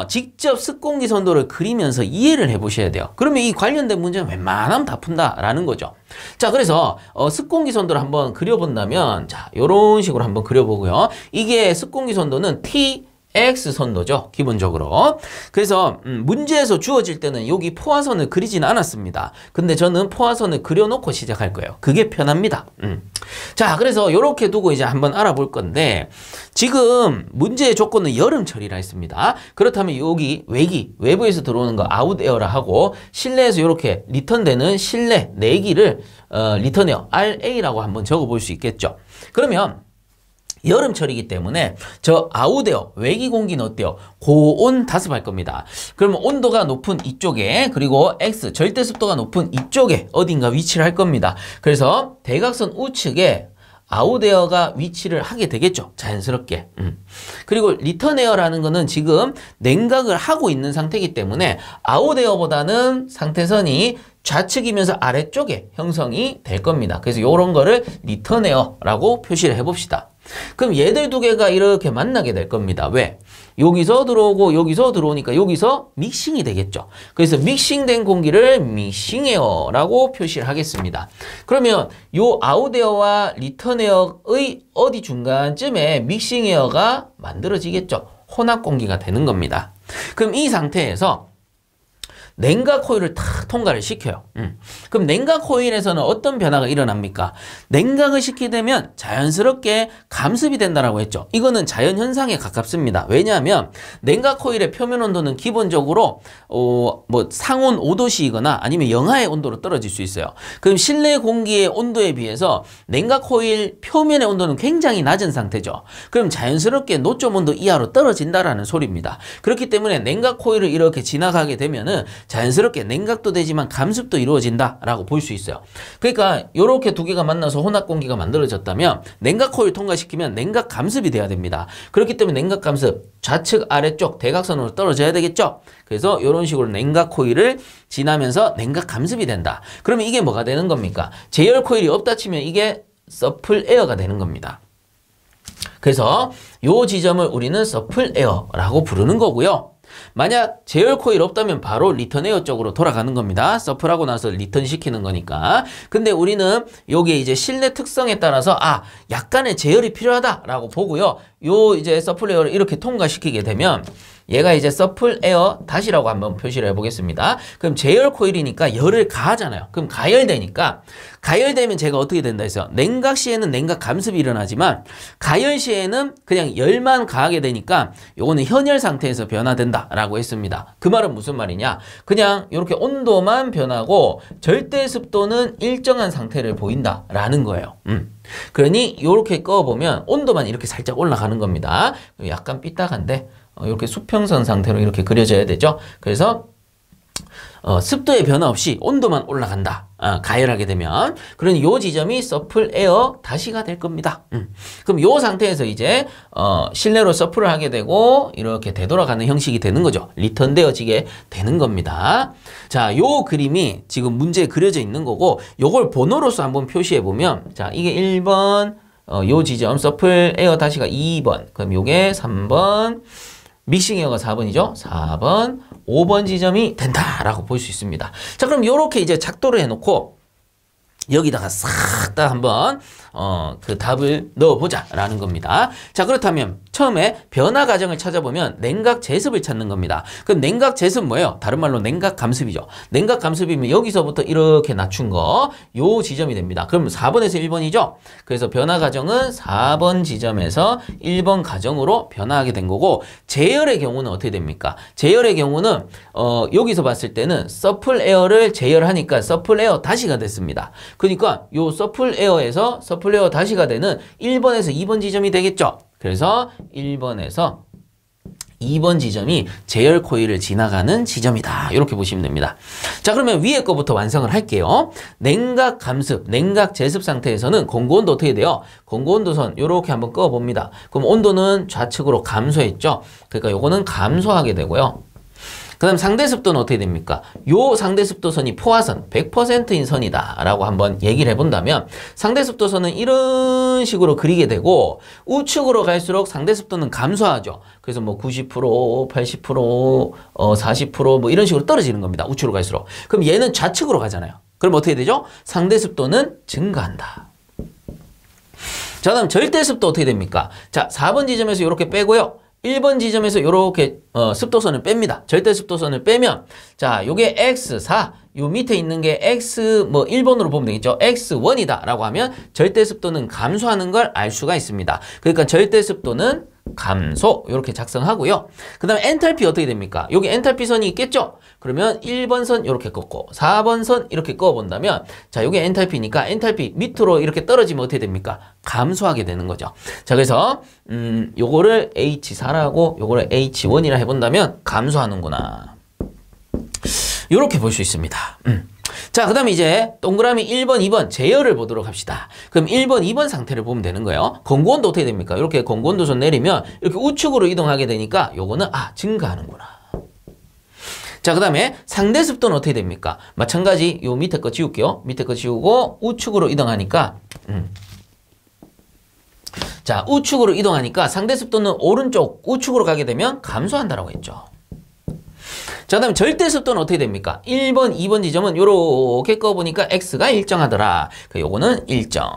직접 습공기 선도를 그리면서 이해를 해보셔야 돼요. 그러면 이 관련된 문제는 웬만하면 다 푼다라는 거죠. 자, 그래서 습공기 선도를 한번 그려본다면, 자, 요런 식으로 한번 그려보고요. 이게 습공기 선도는 TX 선도죠, 기본적으로. 그래서 문제에서 주어질 때는 여기 포화선을 그리지는 않았습니다. 근데 저는 포화선을 그려놓고 시작할 거예요. 그게 편합니다. 자, 그래서 이렇게 두고 이제 한번 알아볼 건데, 지금 문제의 조건은 여름철이라 했습니다. 그렇다면 여기 외부에서 들어오는 거 아웃에어라 하고, 실내에서 이렇게 리턴되는 실내 내기를 리턴에어 RA라고 한번 적어볼 수 있겠죠. 그러면 여름철이기 때문에 저 아웃에어 외기 공기는 어때요? 고온 다습할 겁니다. 그러면 온도가 높은 이쪽에, 그리고 X 절대 습도가 높은 이쪽에 어딘가 위치를 할 겁니다. 그래서 대각선 우측에 아웃에어가 위치를 하게 되겠죠, 자연스럽게. 그리고 리턴에어라는 거는 지금 냉각을 하고 있는 상태이기 때문에 아웃에어보다는 상태선이 좌측이면서 아래쪽에 형성이 될 겁니다. 그래서 이런 거를 리턴에어라고 표시를 해봅시다. 그럼 얘들 두 개가 이렇게 만나게 될 겁니다. 왜? 여기서 들어오고 여기서 들어오니까 여기서 믹싱이 되겠죠. 그래서 믹싱된 공기를 믹싱에어라고 표시를 하겠습니다. 그러면 요 아웃에어와 리턴에어의 어디 중간쯤에 믹싱에어가 만들어지겠죠. 혼합 공기가 되는 겁니다. 그럼 이 상태에서 냉각 코일을 탁 통과를 시켜요. 그럼 냉각 코일에서는 어떤 변화가 일어납니까? 냉각을 시키게 되면 자연스럽게 감습이 된다라고 했죠. 이거는 자연현상에 가깝습니다. 왜냐하면 냉각 코일의 표면 온도는 기본적으로 뭐 상온 5도씨이거나 아니면 영하의 온도로 떨어질 수 있어요. 그럼 실내 공기의 온도에 비해서 냉각 코일 표면의 온도는 굉장히 낮은 상태죠. 그럼 자연스럽게 노점 온도 이하로 떨어진다라는 소리입니다. 그렇기 때문에 냉각 코일을 이렇게 지나가게 되면은 자연스럽게 냉각도 되지만 감습도 이루어진다라고 볼 수 있어요. 그러니까 이렇게 두 개가 만나서 혼합 공기가 만들어졌다면 냉각 코일 통과시키면 냉각 감습이 돼야 됩니다. 그렇기 때문에 냉각 감습 좌측 아래쪽 대각선으로 떨어져야 되겠죠. 그래서 이런 식으로 냉각 코일을 지나면서 냉각 감습이 된다. 그러면 이게 뭐가 되는 겁니까? 제열 코일이 없다 치면 이게 서플 에어가 되는 겁니다. 그래서 이 지점을 우리는 서플 에어라고 부르는 거고요. 만약 제열 코일 없다면 바로 리턴 에어 쪽으로 돌아가는 겁니다. 서플하고 나서 리턴 시키는 거니까. 근데 우리는 여기에 이제 실내 특성에 따라서 약간의 제열이 필요하다라고 보고요. 요 이제 서플 에어를 이렇게 통과시키게 되면 얘가 이제 서플 에어 다시라고 한번 표시를 해보겠습니다. 그럼 제열 코일이니까 열을 가하잖아요. 그럼 가열되니까 가열되면 제가 어떻게 된다 했어요? 냉각 시에는 냉각 감습이 일어나지만 가열 시에는 그냥 열만 가하게 되니까 요거는 현열 상태에서 변화된다라고 했습니다. 그 말은 무슨 말이냐? 그냥 이렇게 온도만 변하고 절대 습도는 일정한 상태를 보인다라는 거예요. 그러니 이렇게 꺼보면 온도만 이렇게 살짝 올라가는 겁니다. 약간 삐딱한데 이렇게 수평선 상태로 이렇게 그려져야 되죠. 그래서 습도의 변화 없이 온도만 올라간다. 가열하게 되면. 그러니 요 지점이 서플 에어 다시가 될 겁니다. 그럼 요 상태에서 이제 실내로 서플을 하게 되고 이렇게 되돌아가는 형식이 되는 거죠. 리턴 되어지게 되는 겁니다. 자, 요 그림이 지금 문제에 그려져 있는 거고 요걸 번호로서 한번 표시해 보면 자, 이게 1번 요 지점 서플 에어 다시가 2번 그럼 요게 3번 믹싱 에어가 4번이죠. 4번, 5번 지점이 된다라고 볼 수 있습니다. 자, 그럼 요렇게 이제 작도를 해놓고 여기다가 싹 다 한번 그 답을 넣어보자 라는 겁니다. 자, 그렇다면 처음에 변화 과정을 찾아보면 냉각 제습을 찾는 겁니다. 그럼 냉각 제습 뭐예요? 다른 말로 냉각 감습이죠. 냉각 감습이면 여기서부터 이렇게 낮춘 거 요 지점이 됩니다. 그럼 4번에서 1번이죠. 그래서 변화 과정은 4번 지점에서 1번 과정으로 변화하게 된 거고 제열의 경우는 어떻게 됩니까? 제열의 경우는 여기서 봤을 때는 서플 에어를 제열하니까 서플 에어 다시가 됐습니다. 그러니까 요 서플 에어에서 서플 에어 다시가 되는 1번에서 2번 지점이 되겠죠. 그래서 1번에서 2번 지점이 제열 코일을 지나가는 지점이다. 이렇게 보시면 됩니다. 자, 그러면 위에 거부터 완성을 할게요. 냉각 감습, 냉각 제습 상태에서는 공고온도 어떻게 돼요? 공고온도선 이렇게 한번 꺼봅니다. 그럼 온도는 좌측으로 감소했죠. 그러니까 요거는 감소하게 되고요. 그 다음 상대습도는 어떻게 됩니까? 요 상대습도선이 포화선, 100%인 선이다 라고 한번 얘기를 해본다면 상대습도선은 이런 식으로 그리게 되고 우측으로 갈수록 상대습도는 감소하죠. 그래서 뭐 90%, 80%, 40% 뭐 이런 식으로 떨어지는 겁니다. 우측으로 갈수록. 그럼 얘는 좌측으로 가잖아요. 그럼 어떻게 되죠? 상대습도는 증가한다. 자, 다음 절대습도 어떻게 됩니까? 자, 4번 지점에서 이렇게 빼고요. 1번 지점에서 이렇게 습도선을 뺍니다. 절대 습도선을 빼면 자, 요게 X4, 요 밑에 있는 게 X 뭐 1번으로 보면 되겠죠. X1이다 라고 하면 절대 습도는 감소하는 걸 알 수가 있습니다. 그러니까 절대 습도는 감소 이렇게 작성하고요. 그 다음에 엔탈피 어떻게 됩니까? 여기 엔탈피 선이 있겠죠? 그러면 1번 선 이렇게 꺾고 4번 선 이렇게 꺼본다면 자, 요게 엔탈피니까 엔탈피 밑으로 이렇게 떨어지면 어떻게 됩니까? 감소하게 되는 거죠. 자, 그래서 요거를 H4라고 요거를 H1이라 해본다면 감소하는구나. 요렇게 볼 수 있습니다. 자, 그 다음에 이제 동그라미 1번, 2번 제열을 보도록 합시다. 그럼 1번, 2번 상태를 보면 되는 거예요. 공고온도 어떻게 됩니까? 이렇게 공고온도선 내리면 이렇게 우측으로 이동하게 되니까 요거는 증가하는구나. 자, 그 다음에 상대습도는 어떻게 됩니까? 마찬가지 요 밑에 거 지울게요. 밑에 거 지우고 우측으로 이동하니까 자, 우측으로 이동하니까 상대습도는 오른쪽 우측으로 가게 되면 감소한다라고 했죠. 자, 그 다음에 절대습도는 어떻게 됩니까? 1번, 2번 지점은 요렇게 꺼보니까 X가 일정하더라. 요거는 일정.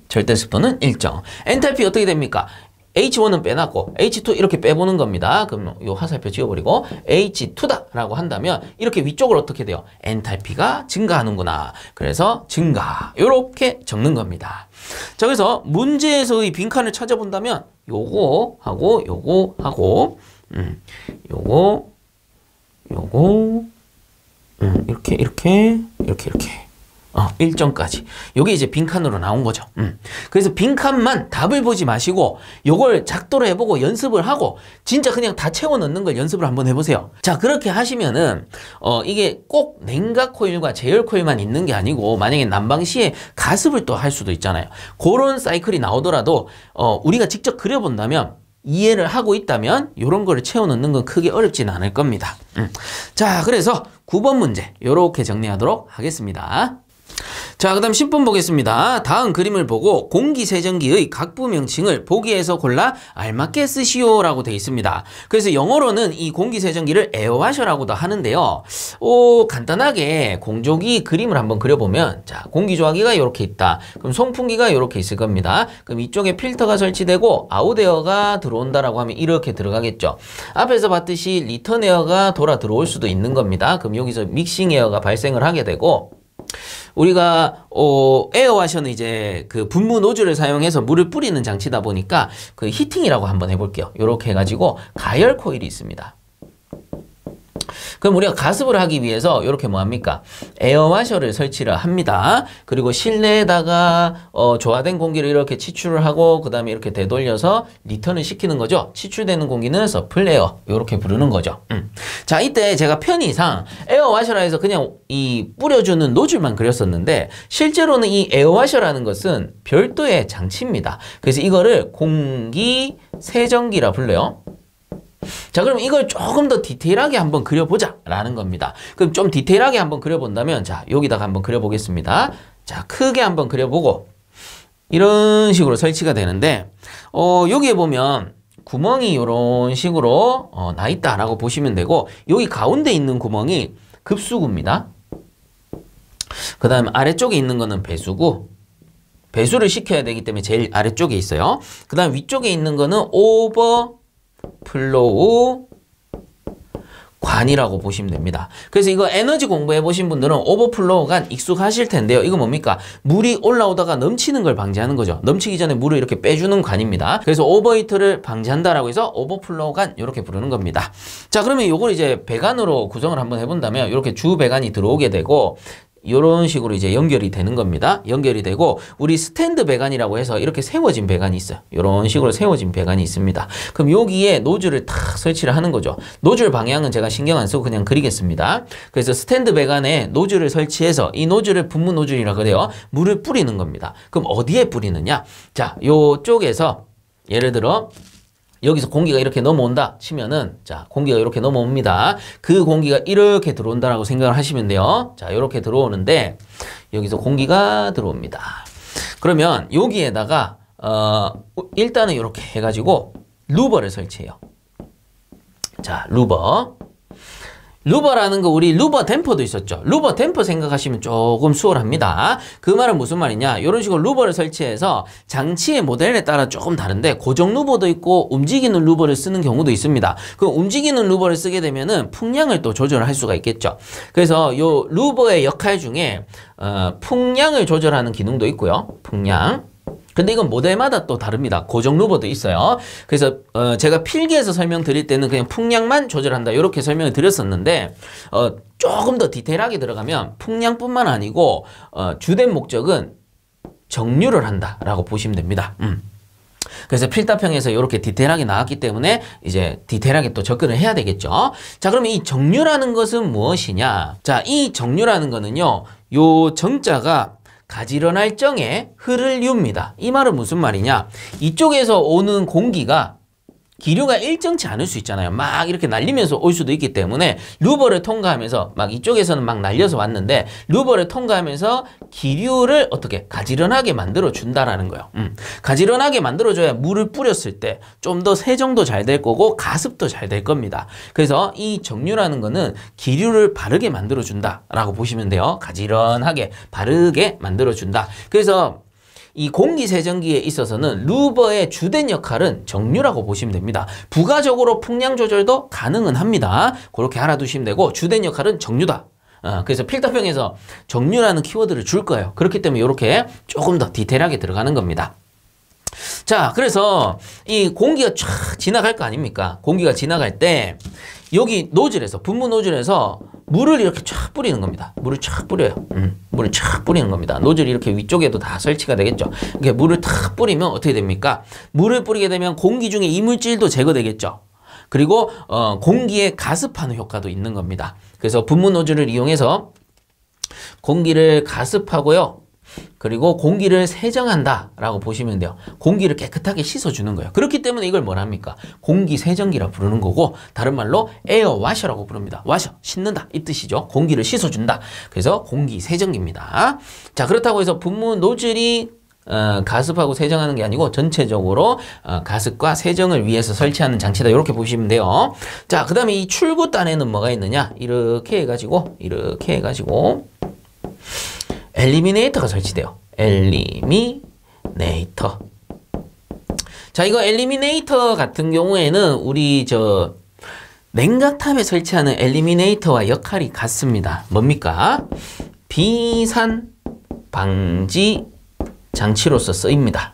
절대습도는 일정. 엔탈피 어떻게 됩니까? H1은 빼놨고 H2 이렇게 빼보는 겁니다. 그럼 요 화살표 지워버리고 H2다라고 한다면 이렇게 위쪽으로 어떻게 돼요? 엔탈피가 증가하는구나. 그래서 증가 이렇게 적는 겁니다. 자, 그래서 문제에서의 빈칸을 찾아본다면 요거하고 요거하고 요거 이렇게 1점까지. 요게 이제 빈칸으로 나온 거죠. 그래서 빈칸만 답을 보지 마시고 요걸 작도로 해보고 연습을 하고 진짜 그냥 다 채워 넣는 걸 연습을 한번 해보세요. 자, 그렇게 하시면은 이게 꼭 냉각 코일과 제열 코일만 있는 게 아니고 만약에 난방 시에 가습을 또 할 수도 있잖아요. 그런 사이클이 나오더라도 우리가 직접 그려본다면 이해를 하고 있다면 이런 거를 채워 넣는 건 크게 어렵지는 않을 겁니다. 자, 그래서 9번 문제 이렇게 정리하도록 하겠습니다. 자, 그 다음 10번 보겠습니다. 다음 그림을 보고 공기세정기의 각부 명칭을 보기에서 골라 알맞게 쓰시오 라고 되어 있습니다. 그래서 영어로는 이 공기세정기를 에어와셔라고도 하는데요. 간단하게 공조기 그림을 한번 그려보면, 자, 공기조화기가 이렇게 있다. 그럼 송풍기가 이렇게 있을 겁니다. 그럼 이쪽에 필터가 설치되고 아웃에어가 들어온다라고 하면 이렇게 들어가겠죠. 앞에서 봤듯이 리턴에어가 돌아 들어올 수도 있는 겁니다. 그럼 여기서 믹싱에어가 발생을 하게 되고, 우리가 에어와셔는 이제 그 분무 노즐을 사용해서 물을 뿌리는 장치다 보니까 그 히팅이라고 한번 해볼게요. 이렇게 해가지고 가열 코일이 있습니다. 그럼 우리가 가습을 하기 위해서 이렇게 뭐합니까? 에어와셔를 설치를 합니다. 그리고 실내에다가 조화된 공기를 이렇게 치출을 하고 그 다음에 이렇게 되돌려서 리턴을 시키는 거죠. 치출되는 공기는 서플에어 이렇게 부르는 거죠. 자, 이때 제가 편의상 에어와셔라 해서 그냥 이 뿌려주는 노즐만 그렸었는데 실제로는 이 에어와셔라는 것은 별도의 장치입니다. 그래서 이거를 공기 세정기라 불러요. 자, 그럼 이걸 조금 더 디테일하게 한번 그려보자 라는 겁니다. 그럼 좀 디테일하게 한번 그려본다면, 자, 여기다가 한번 그려보겠습니다. 자, 크게 한번 그려보고 이런 식으로 설치가 되는데 여기에 보면 구멍이 이런 식으로 나 있다라고 보시면 되고, 여기 가운데 있는 구멍이 급수구입니다. 그 다음에 아래쪽에 있는 거는 배수구. 배수를 시켜야 되기 때문에 제일 아래쪽에 있어요. 그 다음 위쪽에 있는 거는 오버플로우 관이라고 보시면 됩니다. 그래서 이거 에너지 공부해 보신 분들은 오버플로우 관 익숙하실 텐데요. 이거 뭡니까? 물이 올라오다가 넘치는 걸 방지하는 거죠. 넘치기 전에 물을 이렇게 빼주는 관입니다. 그래서 오버히트를 방지한다라고 해서 오버플로우 관 이렇게 부르는 겁니다. 자, 그러면 이걸 이제 배관으로 구성을 한번 해본다면 이렇게 주 배관이 들어오게 되고 이런 식으로 이제 연결이 되는 겁니다. 연결이 되고 우리 스탠드 배관이라고 해서 이렇게 세워진 배관이 있어요. 이런 식으로 세워진 배관이 있습니다. 그럼 여기에 노즐을 탁 설치를 하는 거죠. 노즐 방향은 제가 신경 안 쓰고 그냥 그리겠습니다. 그래서 스탠드 배관에 노즐을 설치해서 이 노즐을 분무 노즐이라고 그래요. 물을 뿌리는 겁니다. 그럼 어디에 뿌리느냐? 자, 요쪽에서 예를 들어 여기서 공기가 이렇게 넘어온다 치면은, 자, 공기가 이렇게 넘어옵니다. 그 공기가 이렇게 들어온다라고 생각을 하시면 돼요. 자, 이렇게 들어오는데 여기서 공기가 들어옵니다. 그러면 여기에다가 일단은 이렇게 해가지고 루버를 설치해요. 자, 루버라는 거 우리 루버 댐퍼도 있었죠. 루버 댐퍼 생각하시면 조금 수월합니다. 그 말은 무슨 말이냐? 이런 식으로 루버를 설치해서 장치의 모델에 따라 조금 다른데 고정 루버도 있고 움직이는 루버를 쓰는 경우도 있습니다. 그 움직이는 루버를 쓰게 되면은 풍량을 또 조절할 수가 있겠죠. 그래서 요 루버의 역할 중에 풍량을 조절하는 기능도 있고요. 풍량. 근데 이건 모델마다 또 다릅니다. 고정 루버도 있어요. 그래서 제가 필기에서 설명드릴 때는 그냥 풍량만 조절한다 이렇게 설명을 드렸었는데 조금 더 디테일하게 들어가면 풍량뿐만 아니고 주된 목적은 정류를 한다라고 보시면 됩니다. 그래서 필답형에서 이렇게 디테일하게 나왔기 때문에 이제 디테일하게 또 접근을 해야 되겠죠. 자, 그러면 이 정류라는 것은 무엇이냐? 자, 이 정류라는 거는요. 요 정자가 가지런할 정에 흐를 유입니다. 이 말은 무슨 말이냐? 이쪽에서 오는 공기가 기류가 일정치 않을 수 있잖아요. 막 이렇게 날리면서 올 수도 있기 때문에 루버를 통과하면서 막 이쪽에서는 막 날려서 왔는데 루버를 통과하면서 기류를 어떻게 가지런하게 만들어 준다라는 거예요. 가지런하게 만들어줘야 물을 뿌렸을 때 좀 더 세정도 잘 될 거고 가습도 잘 될 겁니다. 그래서 이 정류라는 거는 기류를 바르게 만들어 준다라고 보시면 돼요. 가지런하게 바르게 만들어 준다. 그래서 이 공기세정기에 있어서는 루버의 주된 역할은 정류라고 보시면 됩니다. 부가적으로 풍량 조절도 가능은 합니다. 그렇게 알아두시면 되고 주된 역할은 정류다. 그래서 필터평에서 정류라는 키워드를 줄 거예요. 그렇기 때문에 이렇게 조금 더 디테일하게 들어가는 겁니다. 자, 그래서 이 공기가 쫙 지나갈 거 아닙니까? 공기가 지나갈 때 여기 노즐에서, 분무 노즐에서 물을 이렇게 쫙 뿌리는 겁니다. 물을 쫙 뿌려요. 물을 쫙 뿌리는 겁니다. 노즐이 이렇게 위쪽에도 다 설치가 되겠죠. 이렇게 물을 탁 뿌리면 어떻게 됩니까? 물을 뿌리게 되면 공기 중에 이물질도 제거되겠죠. 그리고 공기에 가습하는 효과도 있는 겁니다. 그래서 분무 노즐을 이용해서 공기를 가습하고요. 그리고 공기를 세정한다라고 보시면 돼요. 공기를 깨끗하게 씻어주는 거예요. 그렇기 때문에 이걸 뭐랍니까? 공기 세정기라 부르는 거고 다른 말로 에어 와셔라고 부릅니다. 와셔, 씻는다 이 뜻이죠. 공기를 씻어준다. 그래서 공기 세정기입니다. 자, 그렇다고 해서 분무 노즐이 가습하고 세정하는 게 아니고 전체적으로 가습과 세정을 위해서 설치하는 장치다. 이렇게 보시면 돼요. 자, 그 다음에 이 출구단에는 뭐가 있느냐? 이렇게 해가지고 엘리미네이터가 설치돼요. 엘리미네이터. 자, 이거 엘리미네이터 같은 경우에는 우리 냉각탑에 설치하는 엘리미네이터와 역할이 같습니다. 뭡니까? 비산 방지 장치로서 쓰입니다.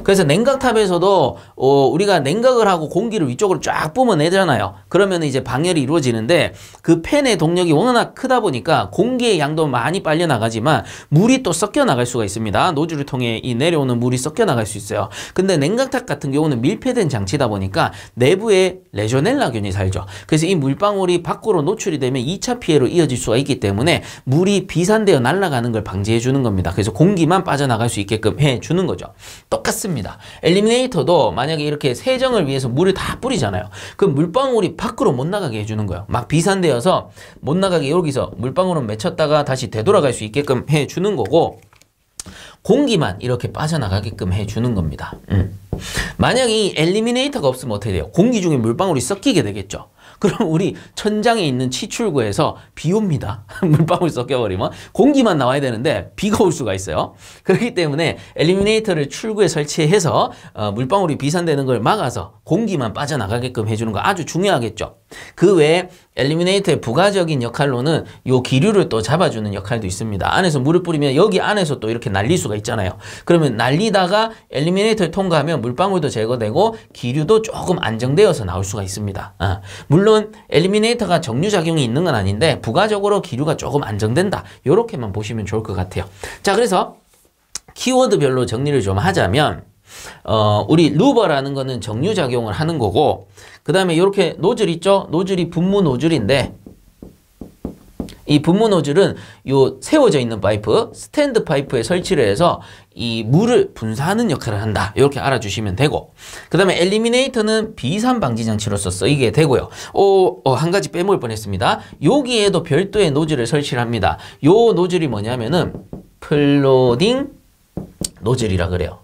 그래서 냉각탑에서도 우리가 냉각을 하고 공기를 위쪽으로 쫙 뿜어내잖아요. 그러면 이제 방열이 이루어지는데 그 팬의 동력이 워낙 크다 보니까 공기의 양도 많이 빨려 나가지만 물이 또 섞여 나갈 수가 있습니다. 노즐을 통해 이 내려오는 물이 섞여 나갈 수 있어요. 근데 냉각탑 같은 경우는 밀폐된 장치다 보니까 내부에 레조넬라균이 살죠. 그래서 이 물방울이 밖으로 노출이 되면 2차 피해로 이어질 수가 있기 때문에 물이 비산되어 날아가는 걸 방지해 주는 겁니다. 그래서 공기만 빠져나갈 수 있게끔 해 주는 거죠. 똑같습니다. 엘리미네이터도 만약에 이렇게 세정을 위해서 물을 다 뿌리잖아요. 그럼 물방울이 밖으로 못 나가게 해주는 거예요. 막 비산되어서 못 나가게 여기서 물방울은 맺혔다가 다시 되돌아갈 수 있게끔 해주는 거고 공기만 이렇게 빠져나가게끔 해주는 겁니다. 만약에 이 엘리미네이터가 없으면 어떻게 돼요? 공기 중에 물방울이 섞이게 되겠죠. 그럼 우리 천장에 있는 치출구에서 비 옵니다. 물방울 섞여버리면 공기만 나와야 되는데 비가 올 수가 있어요. 그렇기 때문에 엘리미네이터를 출구에 설치해서 물방울이 비산되는 걸 막아서 공기만 빠져나가게끔 해주는 거 아주 중요하겠죠. 그 외에 엘리미네이터의 부가적인 역할로는 요 기류를 또 잡아주는 역할도 있습니다. 안에서 물을 뿌리면 여기 안에서 또 이렇게 날릴 수가 있잖아요. 그러면 날리다가 엘리미네이터를 통과하면 물방울도 제거되고 기류도 조금 안정되어서 나올 수가 있습니다. 물론 엘리미네이터가 정류작용이 있는 건 아닌데 부가적으로 기류가 조금 안정된다. 이렇게만 보시면 좋을 것 같아요. 자, 그래서 키워드별로 정리를 좀 하자면 우리 루버라는 거는 정류작용을 하는 거고 그 다음에 이렇게 노즐 있죠? 노즐이 분무 노즐인데 이 분무 노즐은 요 세워져 있는 파이프, 스탠드 파이프에 설치를 해서 이 물을 분사하는 역할을 한다. 이렇게 알아주시면 되고 그 다음에 엘리미네이터는 비산 방지 장치로서 쓰이게 되고요. 한 가지 빼먹을 뻔했습니다. 여기에도 별도의 노즐을 설치를 합니다. 요 노즐이 뭐냐면은 플로딩 노즐이라 그래요.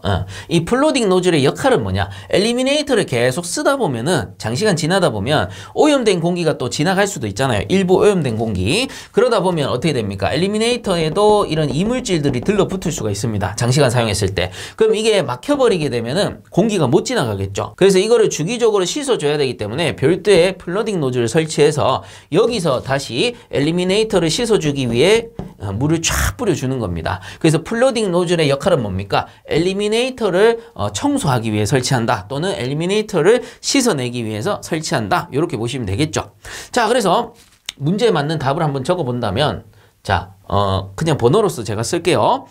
이 플로딩 노즐의 역할은 뭐냐? 엘리미네이터를 계속 쓰다 보면은 장시간 지나다 보면 오염된 공기가 또 지나갈 수도 있잖아요. 일부 오염된 공기. 그러다 보면 어떻게 됩니까? 엘리미네이터에도 이런 이물질들이 들러붙을 수가 있습니다. 장시간 사용했을 때. 그럼 이게 막혀버리게 되면은 공기가 못 지나가겠죠. 그래서 이거를 주기적으로 씻어줘야 되기 때문에 별도의 플로딩 노즐을 설치해서 여기서 다시 엘리미네이터를 씻어주기 위해 물을 쫙 뿌려주는 겁니다. 그래서 플로딩 노즐의 역할은 뭡니까? 엘리미네이터를 청소하기 위해 설치한다. 또는 엘리미네이터를 씻어내기 위해서 설치한다. 이렇게 보시면 되겠죠. 자, 그래서 문제에 맞는 답을 한번 적어본다면 자, 그냥 번호로서 제가 쓸게요.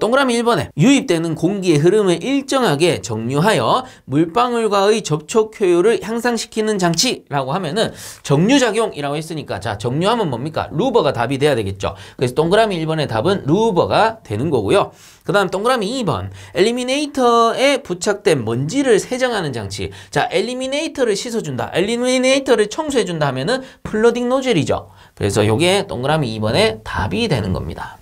동그라미 1번에 유입되는 공기의 흐름을 일정하게 정류하여 물방울과의 접촉 효율을 향상시키는 장치라고 하면은 정류작용이라고 했으니까 자, 정류하면 뭡니까? 루버가 답이 돼야 되겠죠. 그래서 동그라미 1번의 답은 루버가 되는 거고요. 그 다음 동그라미 2번 엘리미네이터에 부착된 먼지를 세정하는 장치. 자, 엘리미네이터를 씻어준다. 엘리미네이터를 청소해준다 하면은 플러딩 노즐이죠. 그래서 요게 동그라미 2번의 답이 되는 겁니다.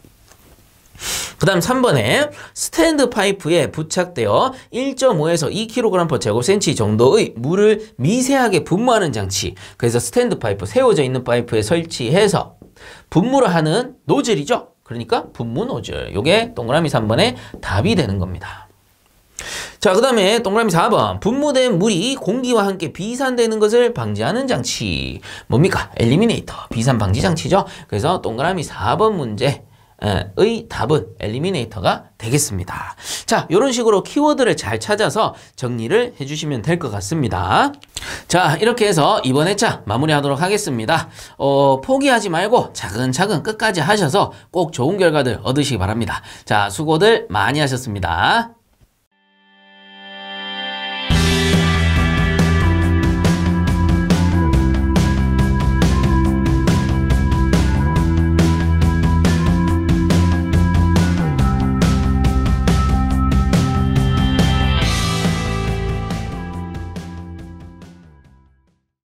그 다음 3번에 스탠드 파이프에 부착되어 1.5에서 2kg/제곱센치 정도의 물을 미세하게 분무하는 장치. 그래서 스탠드 파이프, 세워져 있는 파이프에 설치해서 분무를 하는 노즐이죠. 그러니까 분무 노즐. 요게 동그라미 3번의 답이 되는 겁니다. 자, 그 다음에 동그라미 4번. 분무된 물이 공기와 함께 비산되는 것을 방지하는 장치. 뭡니까? 엘리미네이터. 비산 방지 장치죠. 그래서 동그라미 4번 문제 의 답은 엘리미네이터가 되겠습니다. 자, 이런 식으로 키워드를 잘 찾아서 정리를 해주시면 될 것 같습니다. 자, 이렇게 해서 이번 회차 마무리하도록 하겠습니다. 포기하지 말고 차근차근 끝까지 하셔서 꼭 좋은 결과들 얻으시기 바랍니다. 자, 수고들 많이 하셨습니다.